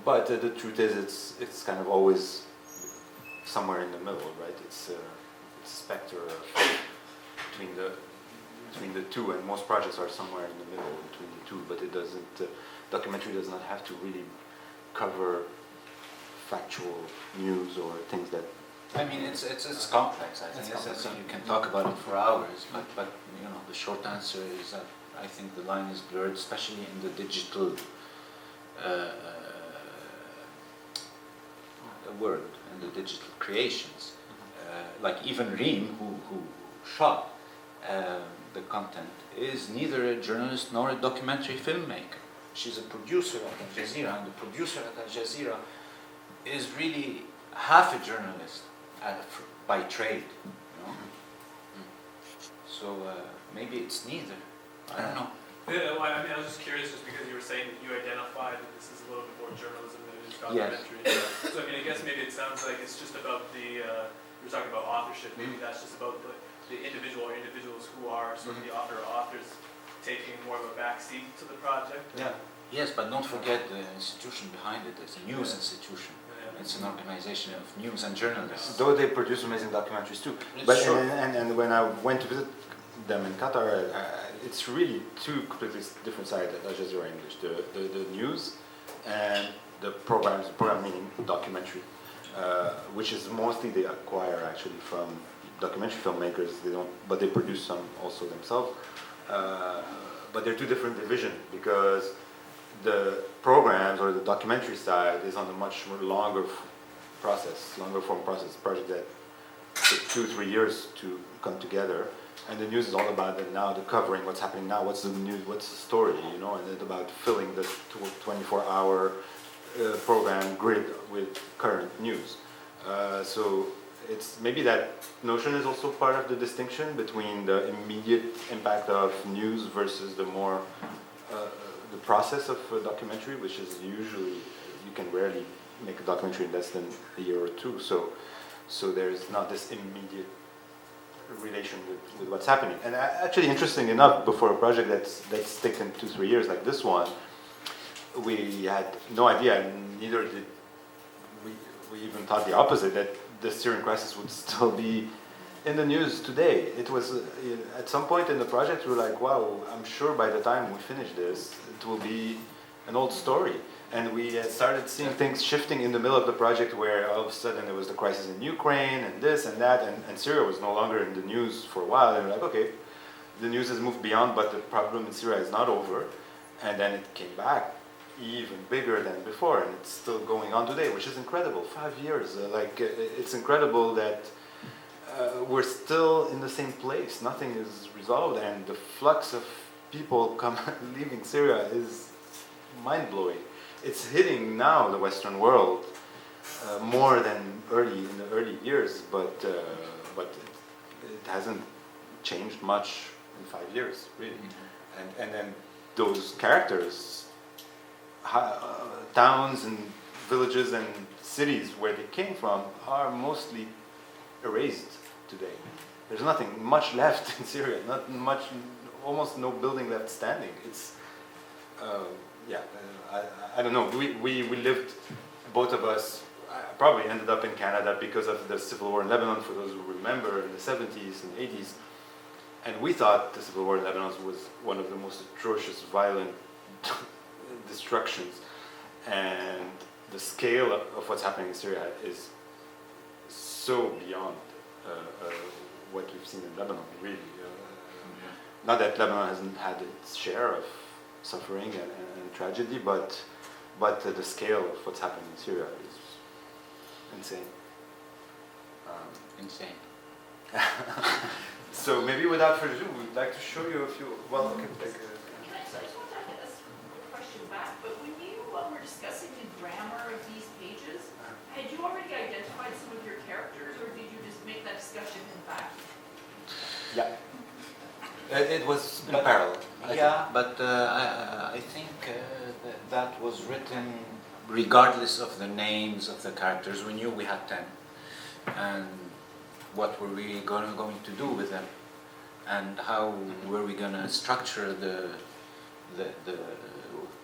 But the truth is, it's kind of always somewhere in the middle, right? It's a specter between the two, and most projects are somewhere in the middle between the two. But it doesn't. Documentary does not have to really cover factual news or things that. I mean, it's complex. I think you can talk about it for hours, but the short answer is that I think the line is blurred, especially in the digital. Word and the digital creations, like even Reem, who shot the content, is neither a journalist nor a documentary filmmaker. She's a producer at Al-Jazeera, and the producer at Al-Jazeera is really half a journalist by trade. So maybe it's neither. I don't know. Yeah, well, I was just curious, just because you were saying that you identified that this is a little bit more journalism than it is documentary. Yes. So I guess maybe it sounds like it's just about you were talking about authorship. Maybe that's just about the individual or individuals who are sort of the author or authors taking more of a backseat to the project. Yeah. Yes, but don't forget the institution behind it. It's a news institution. It's an organization of news and journalists. Though they produce amazing documentaries too. And when I went to visit them in Qatar, it's really two completely different sides at Al Jazeera English. The news and the program meaning documentary, which is mostly they acquire actually from documentary filmmakers. But they produce some also themselves. But they're two different divisions because the programs or the documentary side is on a much longer form process, project that took 2-3 years to come together. And the news is all about the covering, what's happening now, what's the news, what's the story, and it's about filling the 24-hour program grid with current news. So it's maybe that notion is also part of the distinction between the immediate impact of news versus the more the process of a documentary, which is usually you can rarely make a documentary in less than a year or two. So there's not this immediate relation with what's happening. And actually, interesting enough, before a project that's taken 2-3 years like this one, we had no idea, and neither did we even thought the opposite, that the Syrian crisis would still be in the news today. It was at some point in the project we were like, wow, I'm sure by the time we finish this, it will be an old story. And we started seeing things shifting in the middle of the project where all of a sudden there was the crisis in Ukraine and this and that, and Syria was no longer in the news for a while. And we're like, okay, the news has moved beyond, but the problem in Syria is not over. And then it came back even bigger than before, and it's still going on today, which is incredible. 5 years, it's incredible that we're still in the same place. Nothing is resolved, and the flux of people leaving Syria is mind-blowing. It's hitting now the Western world more than in the early years, but it hasn't changed much in 5 years, really. And then those characters, towns and villages and cities where they came from are mostly erased today. There's nothing much left in Syria, not much, almost no building left standing. It's, I don't know. We lived, both of us, probably ended up in Canada because of the civil war in Lebanon, for those who remember, in the 70s and 80s. And we thought the civil war in Lebanon was one of the most atrocious, violent destructions. And the scale of what's happening in Syria is so beyond what we've seen in Lebanon, really. Not that Lebanon hasn't had its share of suffering and tragedy, but the scale of what's happening in Syria is insane. Insane. So maybe without further ado, we'd like to show you a few. Well, okay. I just want to ask a question back, but when you were discussing the grammar of these pages, had you already identified some of your characters, or did you just make that discussion in fact? Yeah. It was in parallel. But I think that was written regardless of the names of the characters. We knew we had 10, and what were we going to do with them, and how were we going to structure the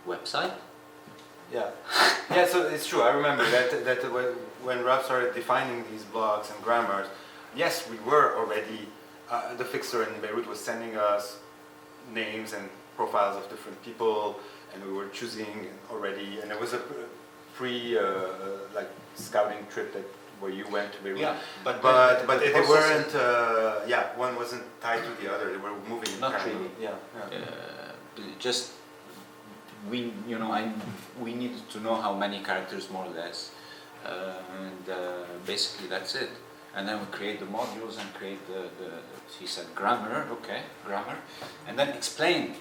website? Yeah, yeah. So it's true. I remember that when Ralph started defining these blogs and grammars, yes, we were already. The fixer in Beirut was sending us names and profiles of different people, and we were choosing already. And it was a like scouting trip where you went to Beirut. Yeah, but they weren't. One wasn't tied to the other. They were moving. Not parallel. really. Yeah. Just we needed to know how many characters more or less, and basically that's it. And then we create the modules and create he said grammar, and then explain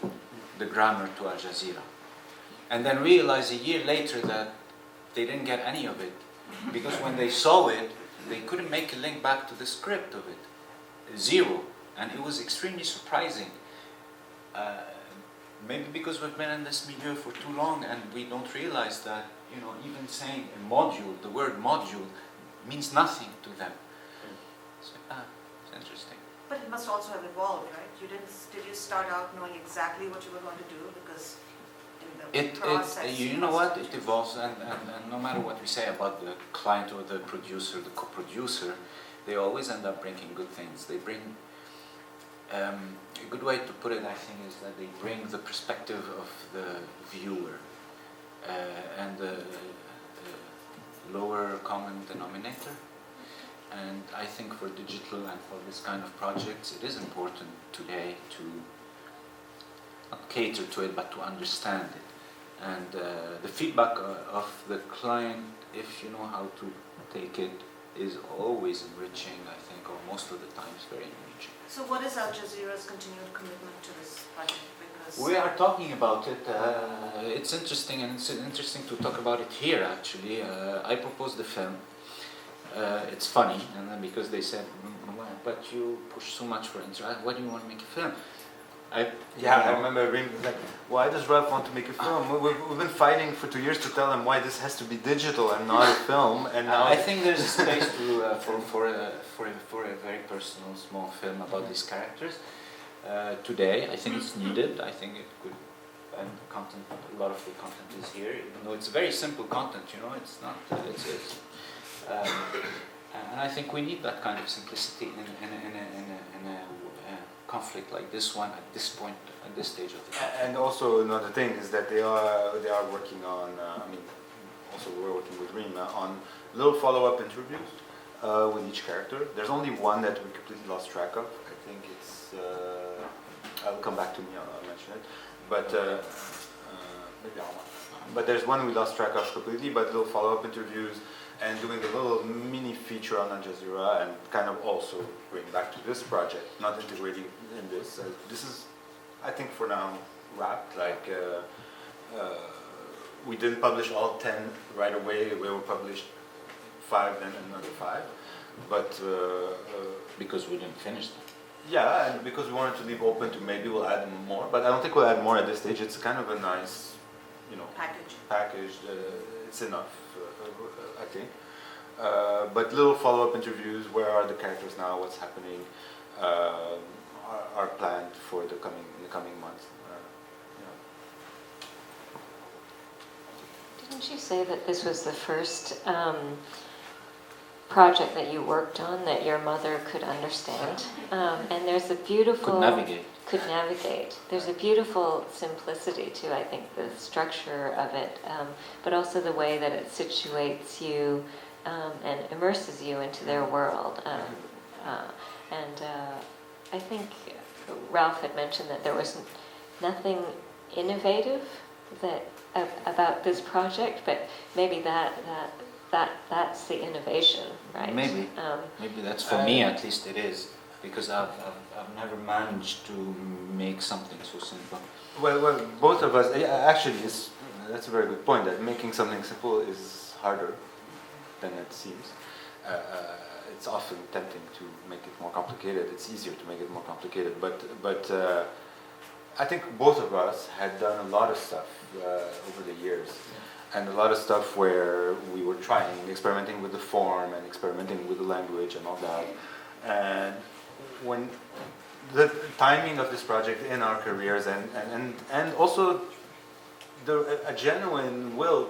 the grammar to Al-Jazeera. And then realize a year later that they didn't get any of it, because when they saw it, they couldn't make a link back to the script of it. Zero. And it was extremely surprising. Maybe because we've been in this milieu for too long and we don't realize that, even saying a module, the word module, means nothing to them. So, it's interesting. But it must also have evolved, right? Did you start out knowing exactly what you were going to do? Because in the process... You know what? It evolves, and no matter what we say about the client or the producer, the co-producer, they always end up bringing good things. They bring... a good way to put it, I think, is that they bring the perspective of the viewer and the lower common denominator. And I think for digital and for this kind of projects, it is important today to not cater to it, but to understand it. And the feedback of the client, if you know how to take it, is always enriching, I think, or most of the time it's very enriching. So what is Al Jazeera's continued commitment to this project? Because we are talking about it. It's interesting, and it's interesting to talk about it here, actually. I proposed the film. It's funny, and then because they said, but you push so much for interest, why do you want to make a film? I remember being like, why does Ralph want to make a film? We've been fighting for 2 years to tell him why this has to be digital and not a film, and now... I think there's a space for a very personal, small film about these characters. Today, I think it's needed. I think it could, and content, a lot of the content is here, even though it's very simple content, it's not, And I think we need that kind of simplicity in a conflict like this one at this point, at this stage of the conflict. And also another thing is that they are working on. Also we're working with Reem on little follow-up interviews with each character. There's only one that we completely lost track of. I think it's. I'll come back to me. I'll mention it. But maybe I'll. But there's one we lost track of completely. But little follow-up interviews. And doing a little mini feature on Al-Jazeera and kind of also going back to this project, not integrating in this. This is, I think for now, wrapped. We didn't publish all 10 right away. We will publish 5 and another 5. But because we didn't finish them. Yeah, and because we wanted to leave open to maybe we'll add more. But I don't think we'll add more at this stage. It's kind of a nice, package. It's enough. I think. But little follow-up interviews, where are the characters now, what's happening, are planned for in the coming months. Didn't you say that this was the first project that you worked on that your mother could understand? And there's a beautiful... Could navigate. There's a beautiful simplicity to, I think, the structure of it, but also the way that it situates you and immerses you into their world. I think Ralph had mentioned that there was nothing innovative about this project, but maybe that's the innovation, right? Maybe that's for me at least it is. Because I've never managed to make something so simple. Well, both of us, actually, that's a very good point, that making something simple is harder than it seems. It's often tempting to make it more complicated. It's easier to make it more complicated. But I think both of us had done a lot of stuff over the years. And a lot of stuff where we were experimenting with the form and experimenting with the language and all that. And when the timing of this project in our careers and also a genuine will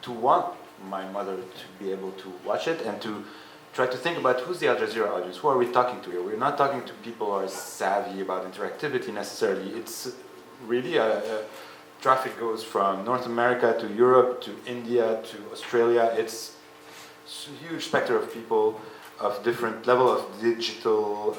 to want my mother to be able to watch it and to try to think about who's the Al Jazeera audience, who are we talking to here? We're not talking to people who are savvy about interactivity necessarily. It's really traffic goes from North America to Europe to India to Australia. It's a huge spectrum of people of different level of digital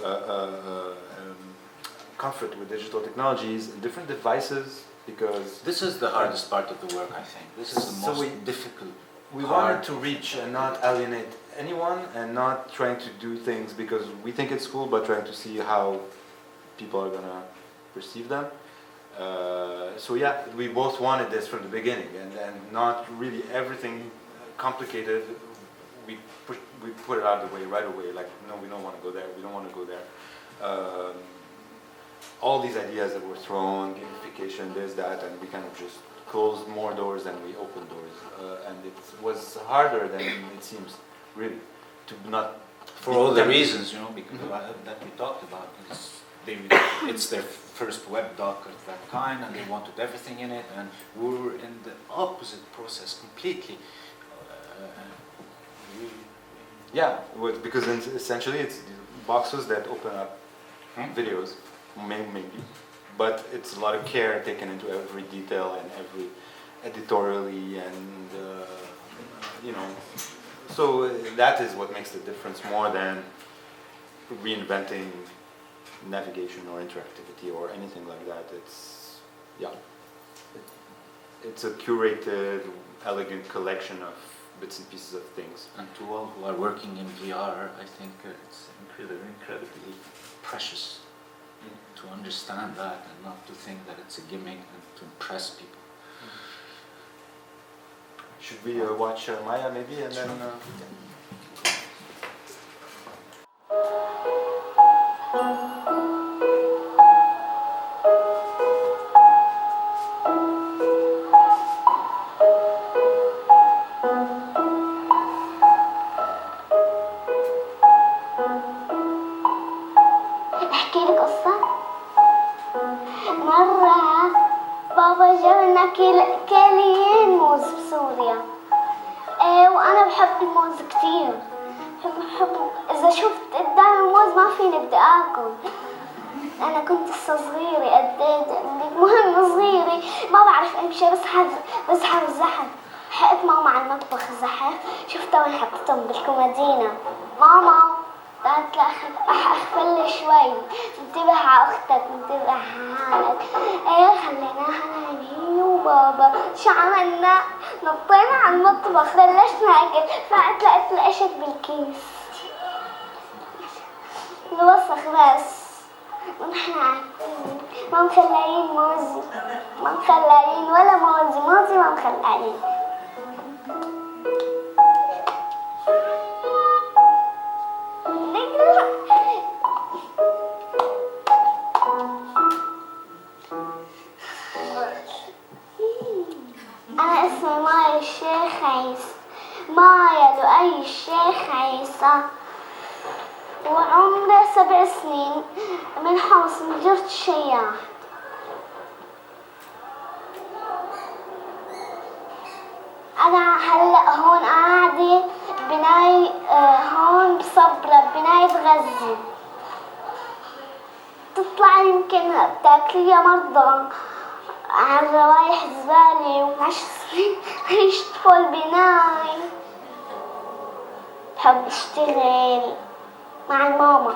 comfort with digital technologies and different devices, because this is the hardest part of the work, I think. This is the most difficult. We wanted to reach and not alienate anyone, and not trying to do things because we think it's cool, but trying to see how people are gonna perceive them. We both wanted this from the beginning, and not really everything complicated. We put it out of the way right away. Like, no, we don't want to go there. We don't want to go there. All these ideas that were thrown, gamification, this, that, and we kind of just closed more doors than we opened doors. And it was harder than it seems, really, to not. For all the reasons, because that we talked about. It's their first web doc of that kind, and they wanted everything in it, and we were in the opposite process completely. Because essentially it's boxes that open up videos, maybe, but it's a lot of care taken into every detail and every editorially, and so that is what makes the difference more than reinventing navigation or interactivity or anything like that. It's a curated, elegant collection of bits and pieces of things. And to all who are working in VR, I think it's incredibly precious to understand that and not to think that it's a gimmick and to impress people. Should we watch Maya maybe and then... احكي لك قصة. مرة بابا جاب لنا كيلين موز بسوريا، وأنا بحب الموز كتير، إذا شفت قدامي موز ما فيني بدي آكل. أنا كنت لسه صغيرة قديت المهم صغيرة ما بعرف أمشي بزحف زحف. حقت ماما على المطبخ زحف شفتها وين حطتهم بالكومودينا. ماما قالت لي أخفلي شوي انتبه على أختك انتبه على حالك. إيه خليناها نايمين وبابا شو عملنا؟ نطينا على المطبخ بلشنا أكل طلعت لقيت القشط بالكيس الوسخ بس ونحن عارفين ما مخلعين موزي ما مخلعين ولا موزي ما مخلعين. أنا اسمي مايا الشيخ عيسى مايا لؤي الشيخ عيسى وعمري 7 سنين من حمص من جرة الشياح. أنا هلأ هون قاعدة بناية هون بصبرة بناية غزة. تطلع يمكن بتاكليها مرضى على روايح زبالة و10 سنين عشت فوق بناي. بحب اشتغل مع الماما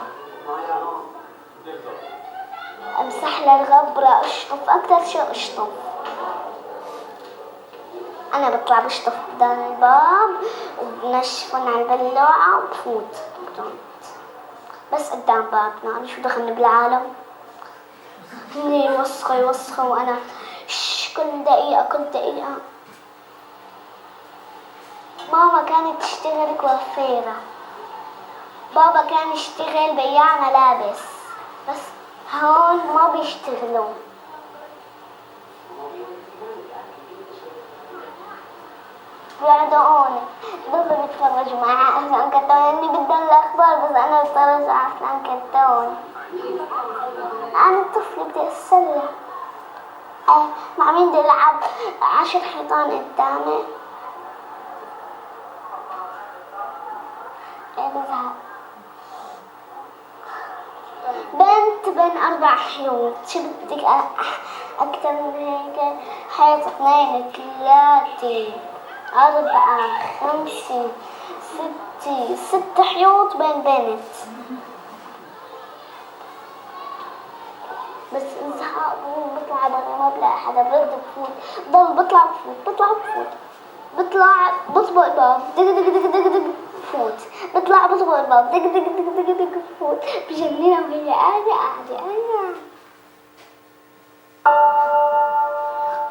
امسح لها الغبرة اشطف اكتر شيء اشطف. انا بطلع بشطف قدام الباب وبنشفن على البلوعة وبفوت بس قدام بابنا. انا شو دخلني بالعالم هني يوسخوا وانا كل دقيقة. ماما كانت تشتغل كوافيرة بابا كان يشتغل بياع ملابس بس هون ما بيشتغلوا. بيقعدوا ضلوا بيتفرجوا معي أفلام كرتون إني بدهم الأخبار بس أنا بتفرج على أفلام كرتون. أنا طفلة بدي أتسلى مع مين بدي ألعب 10 حيطان قدامي. بزهق. بنت بين 4 حيوط شو بدك أكتر من هيك؟ حيط 2 3 4 5 6 حيوط بين بنت. بس ازهق بطلع برا ما بلاقي حدا برد بفوت ضل بطلع بطبق الباب دق فوت بطلع بطبق الباب دق فوت بجننها وهي قاعدة أنا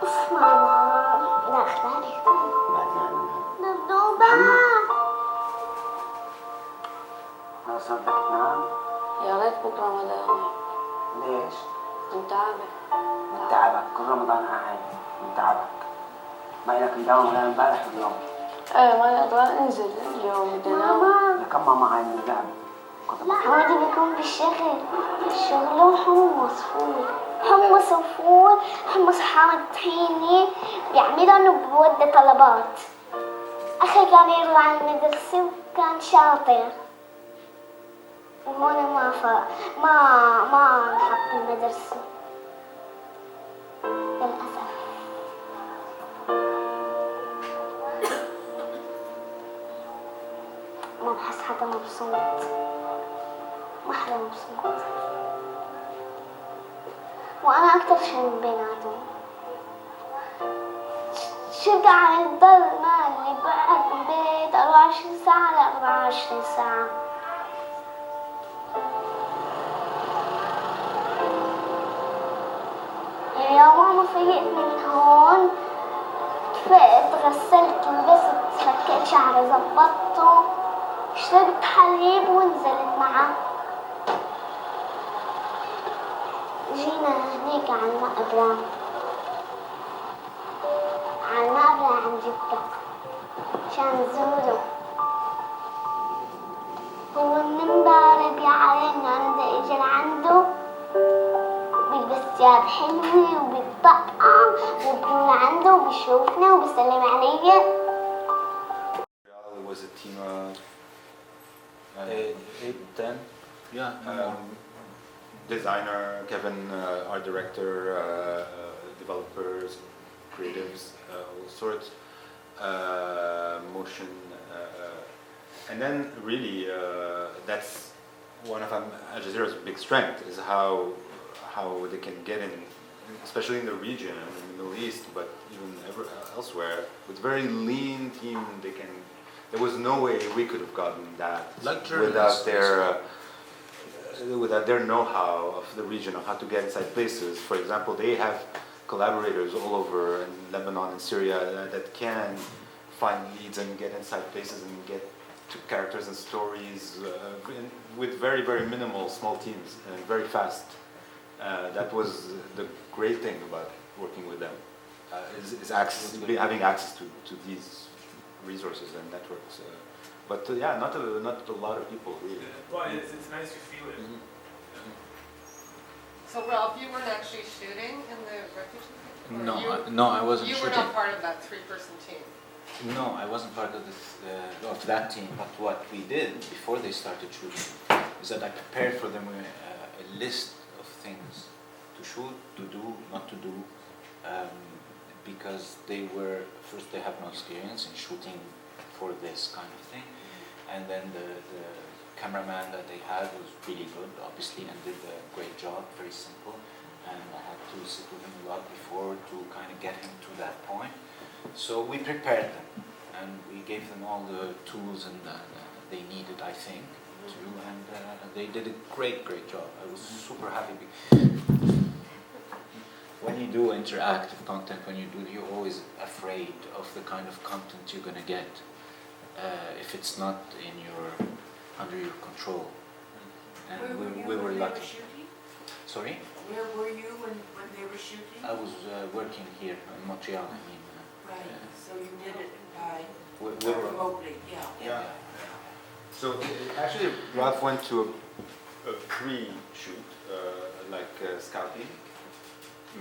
أف ماما لا أخباري دبدوبة ما صدقت تنام؟ يا ريت بكرة ما داوم. ليش؟ متعبة. من تعبك كل رمضان قاعد من تعبك ما إلك مداوم ولا امبارح واليوم. ايه ما نقدر انزل اليوم بدنا ننام. لكم ماما هاي من اللعب؟ لا عادي بيكون بالشغل وحمص وفول حمص حامض طحيني بيعملهم وبودي طلبات. أخي كان يروح على المدرسة وكان شاطر وهون ما نحط المدرسة للأسف. ما بحس حدا مبسوط ما حدا مبسوط وأنا أكتر شي من بيناتهم. شو قاعد ضل مالي بقعد بالبيت 24 ساعة ل 24 ساعة. يا ماما فيقت من هون فقت غسلت لبست فكيت شعري زبطته شربت حليب ونزلت معه. جينا هنيك على المقبرة عن جدة عشان نزوره. هو من امبارح بيعلمنا أنا إجي لعنده بيلبس ثياب حلوة وبيطقم وبيكون عنده وبيشوفنا وبيسلم علي. It was a team of 8, 10. Yeah. Designer, Kevin, art director, developers, creatives, all sorts, motion, and then really that's one of Al-Jazeera's big strength is how they can get in, especially in the region, in the Middle East, but even elsewhere, with very lean team. There was no way we could have gotten that without their know-how of the region, of how to get inside places. For example, they have collaborators all over in Lebanon and Syria that can find leads and get inside places and get to characters and stories with very, very minimal small teams and very fast. That was the great thing about working with them, is having access to these resources and networks. But yeah, not a lot of people really. Well, it's nice to feel it. Mm-hmm. So Ralph, you weren't actually shooting in the refugee camp? No, I wasn't You shooting. were not part of that 3-person team? No, I wasn't part of that team. But what we did before they started shooting is that I prepared for them a list of things to shoot, to do, not to do, because they have no experience in shooting for this kind of thing, and then the cameraman that they had was really good, obviously, and did a great job, very simple, and I had to sit with him a lot before to kind of get him to that point. So we prepared them, and we gave them all the tools and they needed, I think, to, and they did a great job. I was super happy. When you do interactive content, you're always afraid of the kind of content you're going to get if it's not under your control. And we were lucky. Sorry? Where were you when they were shooting? I was working here in Montreal. Right. So you did it we were remotely. Yeah. So actually, Ralph went to a pre-shoot, scouting.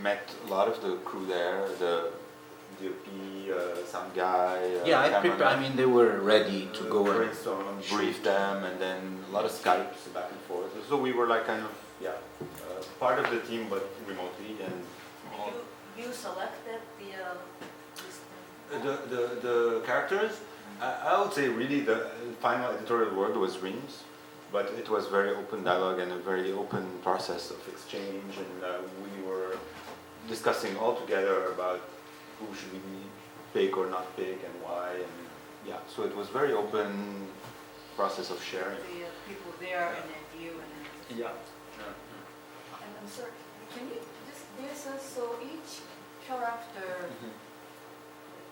Met a lot of the crew there, the DOP, sound guy. They were ready to go and brainstorm, brief them, and then a lot of Skypes back and forth. So we were part of the team, but remotely. And you selected the characters. I would say really the final editorial word was Reams, but it was very open dialogue and a very open process of exchange, and we were discussing all together about who should we pick or not pick and why, and so it was very open process of sharing. The people there and then you and then. And I'm sorry, can you just, so each character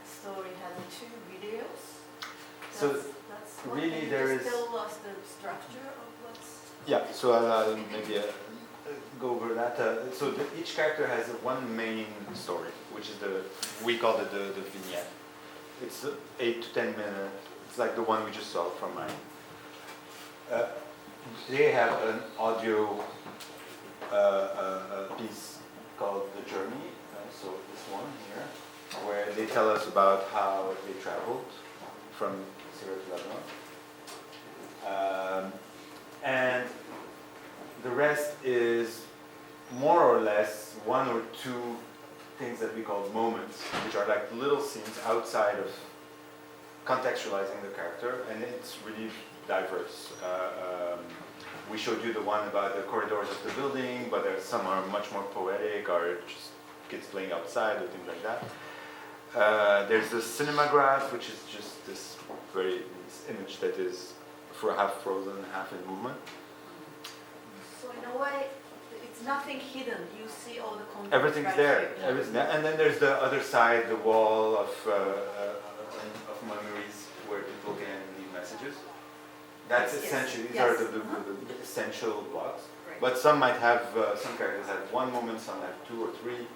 story has 2 videos? That's really there is. Still lost the structure of what's. Yeah, so I'll maybe go over that. So each character has one main story, which is we call it the vignette. It's 8 to 10 minutes. It's like the one we just saw from mine. They have an audio piece called The Journey. So this one here, where they tell us about how they traveled from Syria to Lebanon. And the rest is more or less 1 or 2 things that we call moments, which are like little scenes outside of contextualizing the character, and it's really diverse. We showed you the one about the corridors of the building, but some are much more poetic, or just kids playing outside, or things like that. There's the cinematograph, which is just this image that is half frozen, half in movement. So in a way, it's nothing hidden. You see all the content. Everything's right there. here. Everything's there. And then there's the other side, the wall of memories where people can leave messages. That's essential. These are the essential blocks. Great. But some might have, some characters have 1 moment, some have 2 or 3.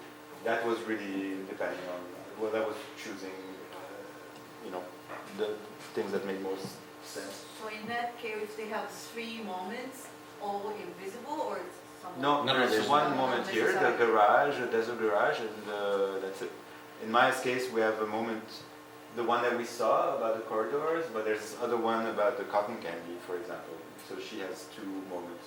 That was really depending on, I was choosing, the things that made most sense. So in that case, they have 3 moments, all invisible, or it's some? No, there's one moment here, the garage, the desert garage, and that's it. In Maya's case, we have a moment the one that we saw about the corridors, but there's this other one about the cotton candy, for example. So she has two moments.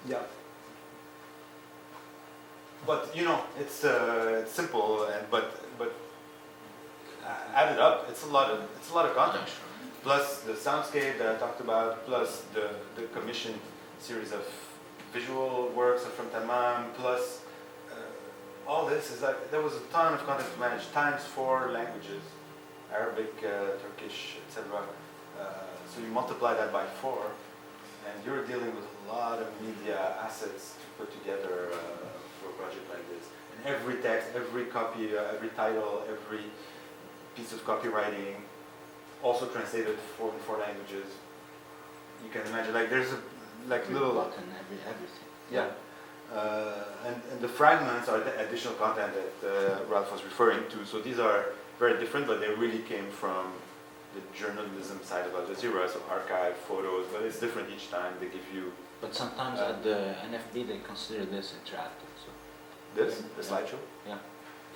Yeah. But you know, it's simple, and but added up, it's a lot of content. Plus the soundscape that I talked about, plus the commissioned series of visual works from Tamam, plus all this is like there was a ton of content to manage times 4 languages, Arabic, Turkish, etc. So you multiply that by 4, and you're dealing with a lot of media assets to put together for a project like this. And every text, every copy, every title, every piece of copywriting, also translated in 4 languages. You can imagine, like there's a little button, everything. Yeah. And the fragments are the additional content that Ralph was referring to. So these are very different, but they really came from the journalism side of Al-Jazeera, so archive, photos, but it's different each time. They give you... But sometimes at the NFB they consider this interactive. So. This? The slideshow? Yeah.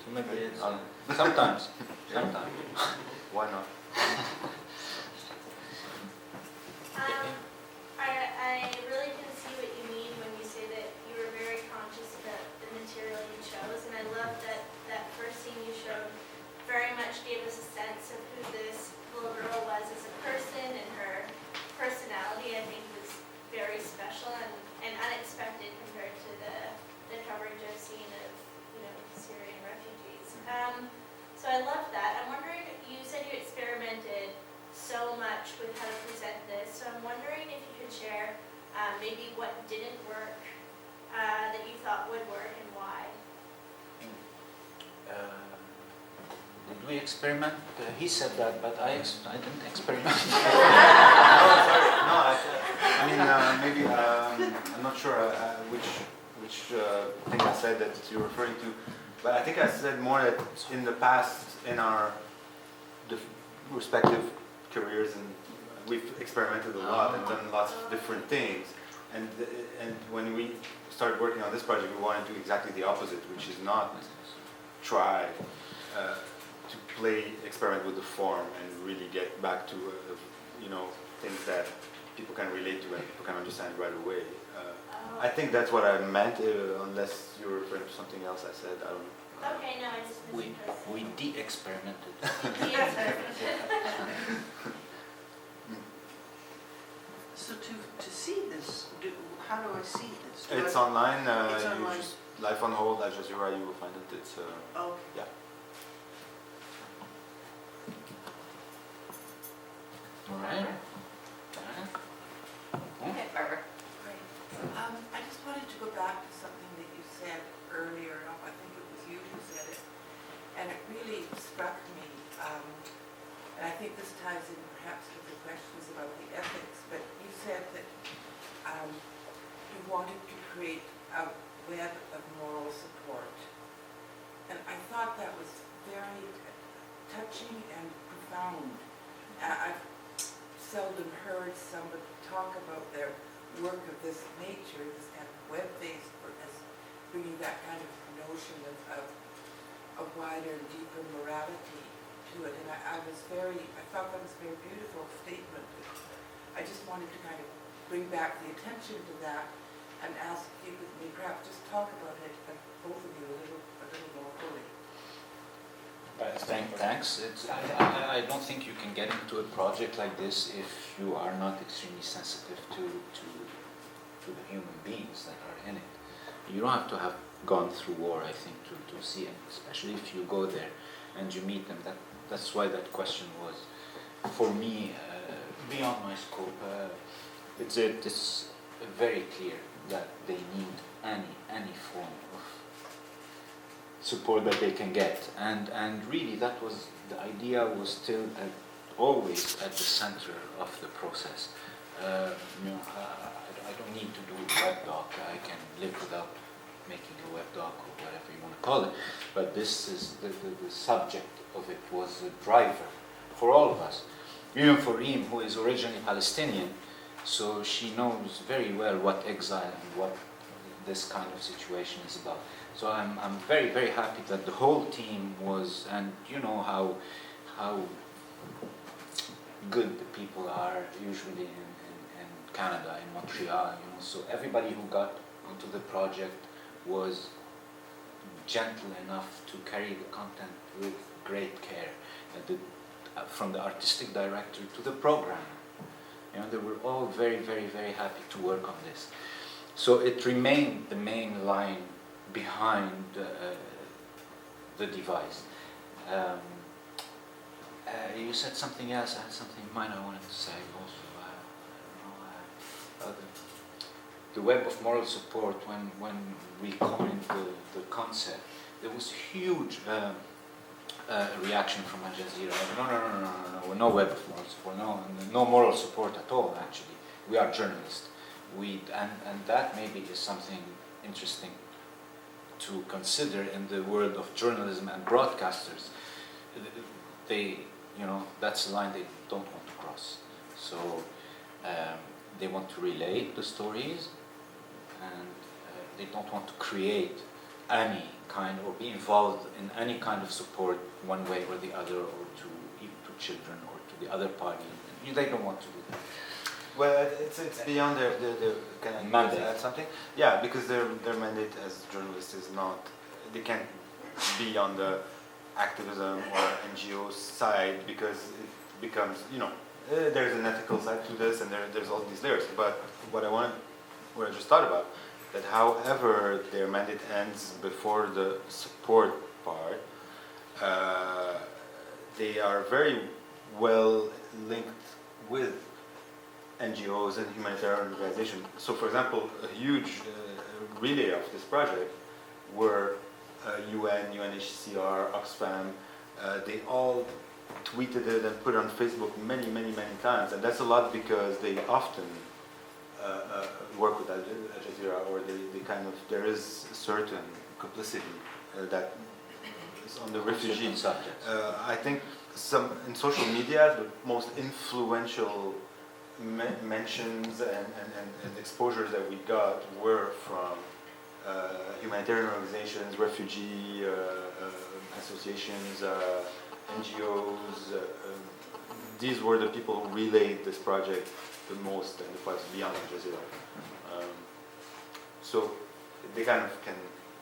So maybe it's... sometimes. Sometimes. Why not? I really can see what you mean when you say that you were very conscious about the material you chose, and I love that first scene you showed very much gave us a sense of who this little girl was as a person, and her personality I think was very special and unexpected compared to the coverage I've seen of Syrian refugees. So I love that. I'm wondering, you said you experimented so much with how to present this, so I'm wondering if you could share maybe what didn't work that you thought would work and why. Did we experiment? He said that, but I didn't experiment. Maybe I'm not sure which thing I said that you're referring to, but I think I said more that in the past, in our respective careers, and we've experimented a lot and done lots of different things, and when we started working on this project, we wanted to do exactly the opposite, which is not try to experiment with the form and really get back to things that people can relate to and people can understand right away. I think that's what I meant, unless you're referring to something else I said. I don't know. Okay, no, I just we de-experimented. So to see this, how do I see this? It's online. It's online. Just Life on Hold, Al Jazeera, you will find it. It's yeah. All right. Okay, Barbara. Great. I just wanted to go back to something that you said earlier. I think it was you who said it, and it really struck me. And I think this ties in perhaps with the questions about the ethics. But you said that you wanted to create a web of moral support, and I thought that was very touching and profound. I've seldom heard somebody talk about their work of this nature, this kind of web-based work, as bringing that kind of notion of a wider and deeper morality to it. And I thought that was a very beautiful statement. I just wanted to kind of bring back the attention to that and ask if you could perhaps just talk about it, both of you, a little more fully. Thanks. I don't think you can get into a project like this if you are not extremely sensitive to the human beings that are in it. You don't have to have gone through war, I think, to see it, especially if you go there and you meet them. That's why that question was, for me, beyond my scope. It's very clear that they need any form of support that they can get, and really that was the idea, was still always at the center of the process. I don't need to do a web doc. I can live without making a web doc or whatever you want to call it, but this is the subject of it was a driver for all of us, even for Reem, who is originally Palestinian, so she knows very well what exile and what this kind of situation is about. So I'm very, very happy that the whole team was, and you know how good the people are usually in Canada, in Montreal, you know. So everybody who got onto the project was gentle enough to carry the content with great care. From the artistic director to the programmer, you know, they were all very, very, very happy to work on this. So it remained the main line behind the device. You said something else. I had something in mind I wanted to say also. I don't know. The web of moral support. When we coined the concept, there was huge reaction from Al-Jazeera. No web of moral support. No moral support at all. Actually, we are journalists. And that maybe is something interesting to consider in the world of journalism and broadcasters. They, you know, that's the line they don't want to cross. So they want to relay the stories, and they don't want to create any kind or be involved in any kind of support one way or the other, or to children or to the other party. They don't want to do that. Well, it's beyond their can I mandate. Add something? Yeah, because their mandate as journalists is not, they can't be on the activism or NGO side, because it becomes, you know, there's an ethical side to this, and there's all these layers. But what I just thought about, that however their mandate ends before the support part, they are very well linked with NGOs and humanitarian organizations. So, for example, a huge relay of this project were UN, UNHCR, Oxfam. They all tweeted it and put it on Facebook many times, and that's a lot because they often work with Al Jazeera, or they kind of, there is a certain complicity that is on the refugee subject. I think in social media, the most influential mentions and exposures that we got were from humanitarian organizations, refugee associations, NGOs. These were the people who relayed this project the most, and it was beyond Al Jazeera. So they kind of can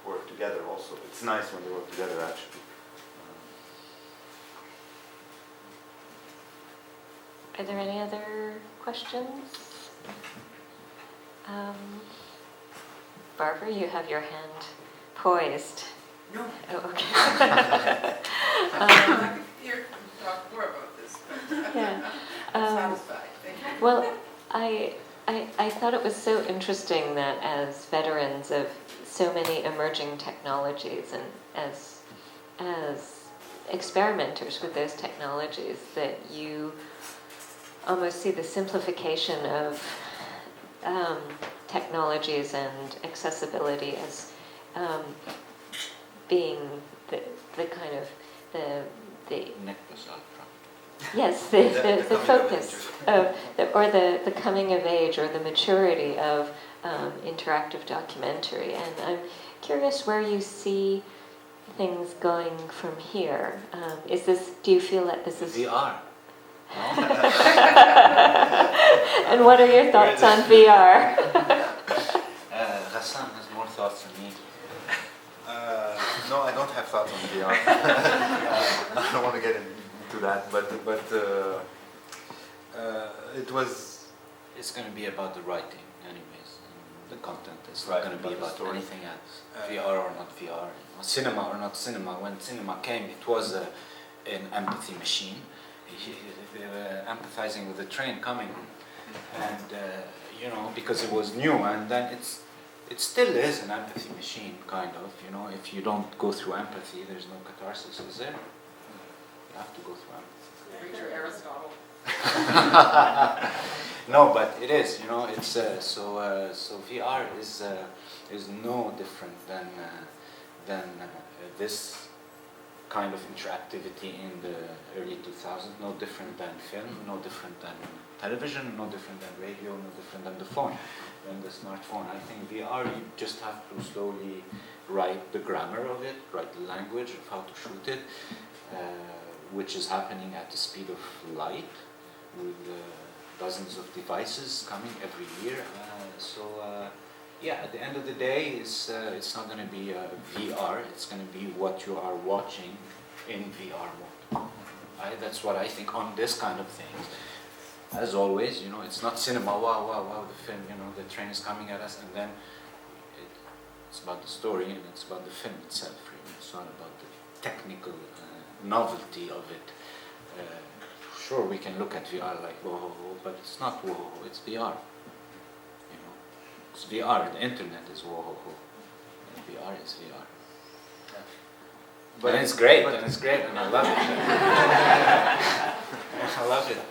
work together also. It's nice when they work together, actually. Are there any other questions? Barbara, you have your hand poised. No. Oh, okay. I could hear you talk more about this, but Yeah. I'm satisfied. Thank you. Well, I thought it was so interesting that as veterans of so many emerging technologies, and as experimenters with those technologies, that you almost see the simplification of technologies and accessibility as being the kind of the yes, the focus of the coming of age, or the maturity of interactive documentary. And I'm curious where you see things going from here. Do you feel that this is VR? And what are your thoughts on VR? Ghassan has more thoughts than me. No, I don't have thoughts on VR. I don't want to get into that, but it was. It's going to be about the writing, anyways. And the content is Right, not going to be about the about story. anything else. VR or not VR, cinema or not cinema. When cinema came, it was an empathy machine. They were empathizing with the train coming, and you know, because it was new, and then it still is an empathy machine, kind of. You know, if you don't go through empathy, there's no catharsis, is there? You have to go through empathy. Read your Aristotle. No, but it is. You know, it's so VR is no different than this kind of interactivity in the early 2000s, no different than film, no different than television, no different than radio, no different than the phone, than the smartphone. I think VR, you just have to slowly write the grammar of it, write the language of how to shoot it, which is happening at the speed of light, with dozens of devices coming every year. Yeah, at the end of the day, it's not going to be VR, it's going to be what you are watching in VR mode. That's what I think on this kind of things. As always, you know, it's not cinema, wow, wow, wow, the film, you know, the train is coming at us, and then it's about the story and it's about the film itself, really. It's not about the technical novelty of it. Sure, we can look at VR like, whoa, but it's not whoa, it's VR. It's VR, the internet is whoa, and VR is VR. But it's great, and I love it. I love it.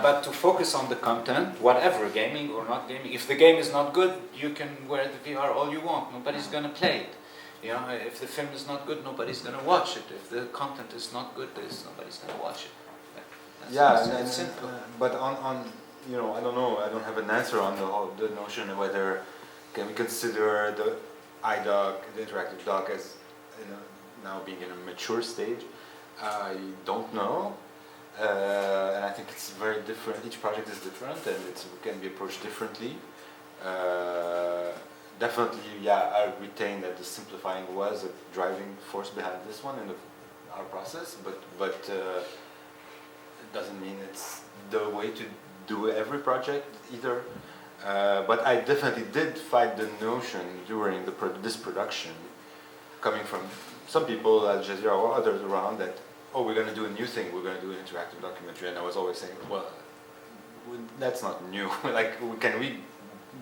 But to focus on the content, whatever, gaming or not gaming, if the game is not good, you can wear the VR all you want, nobody's gonna play it. You know, if the film is not good, nobody's gonna watch it. If the content is not good, nobody's gonna watch it. It's simple. But on you know, I don't know. I don't have an answer on the notion of whether can we consider the iDoc, the interactive doc, as now being in a mature stage. I don't know, and I think it's very different. Each project is different, and it can be approached differently. Definitely, yeah, I retain that the simplifying was a driving force behind this one in our process, but it doesn't mean it's the way to do every project either, but I definitely did fight the notion during this production, coming from some people, Al-Jazeera or others around, that, oh, we're going to do a new thing, we're going to do an interactive documentary, and I was always saying, well, that's not new. Like, can we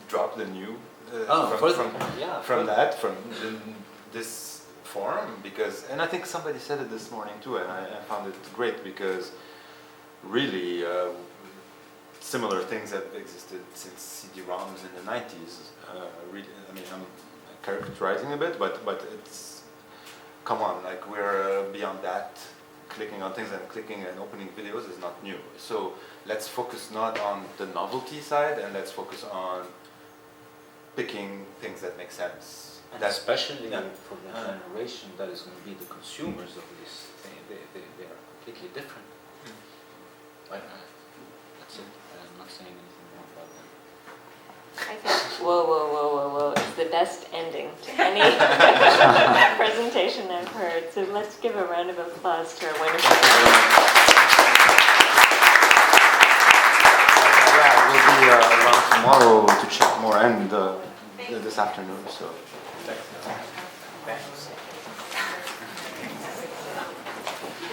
drop the new from this forum? Because, and I think somebody said it this morning too, and I found it great, because really, similar things have existed since CD-ROMs in the 90s. Really, I mean, I'm characterizing a bit, but it's, come on, like, we're beyond that. Clicking on things and clicking and opening videos is not new. So let's focus not on the novelty side, and let's focus on picking things that make sense. And especially for the generation that is going to be the consumers of this thing, they are completely different. That's it. I'm not saying anything more about them. I think whoa is the best ending to any presentation I've heard. So let's give a round of applause to our wonderful. Yeah, we'll be around tomorrow to chat more, and this afternoon. So thanks.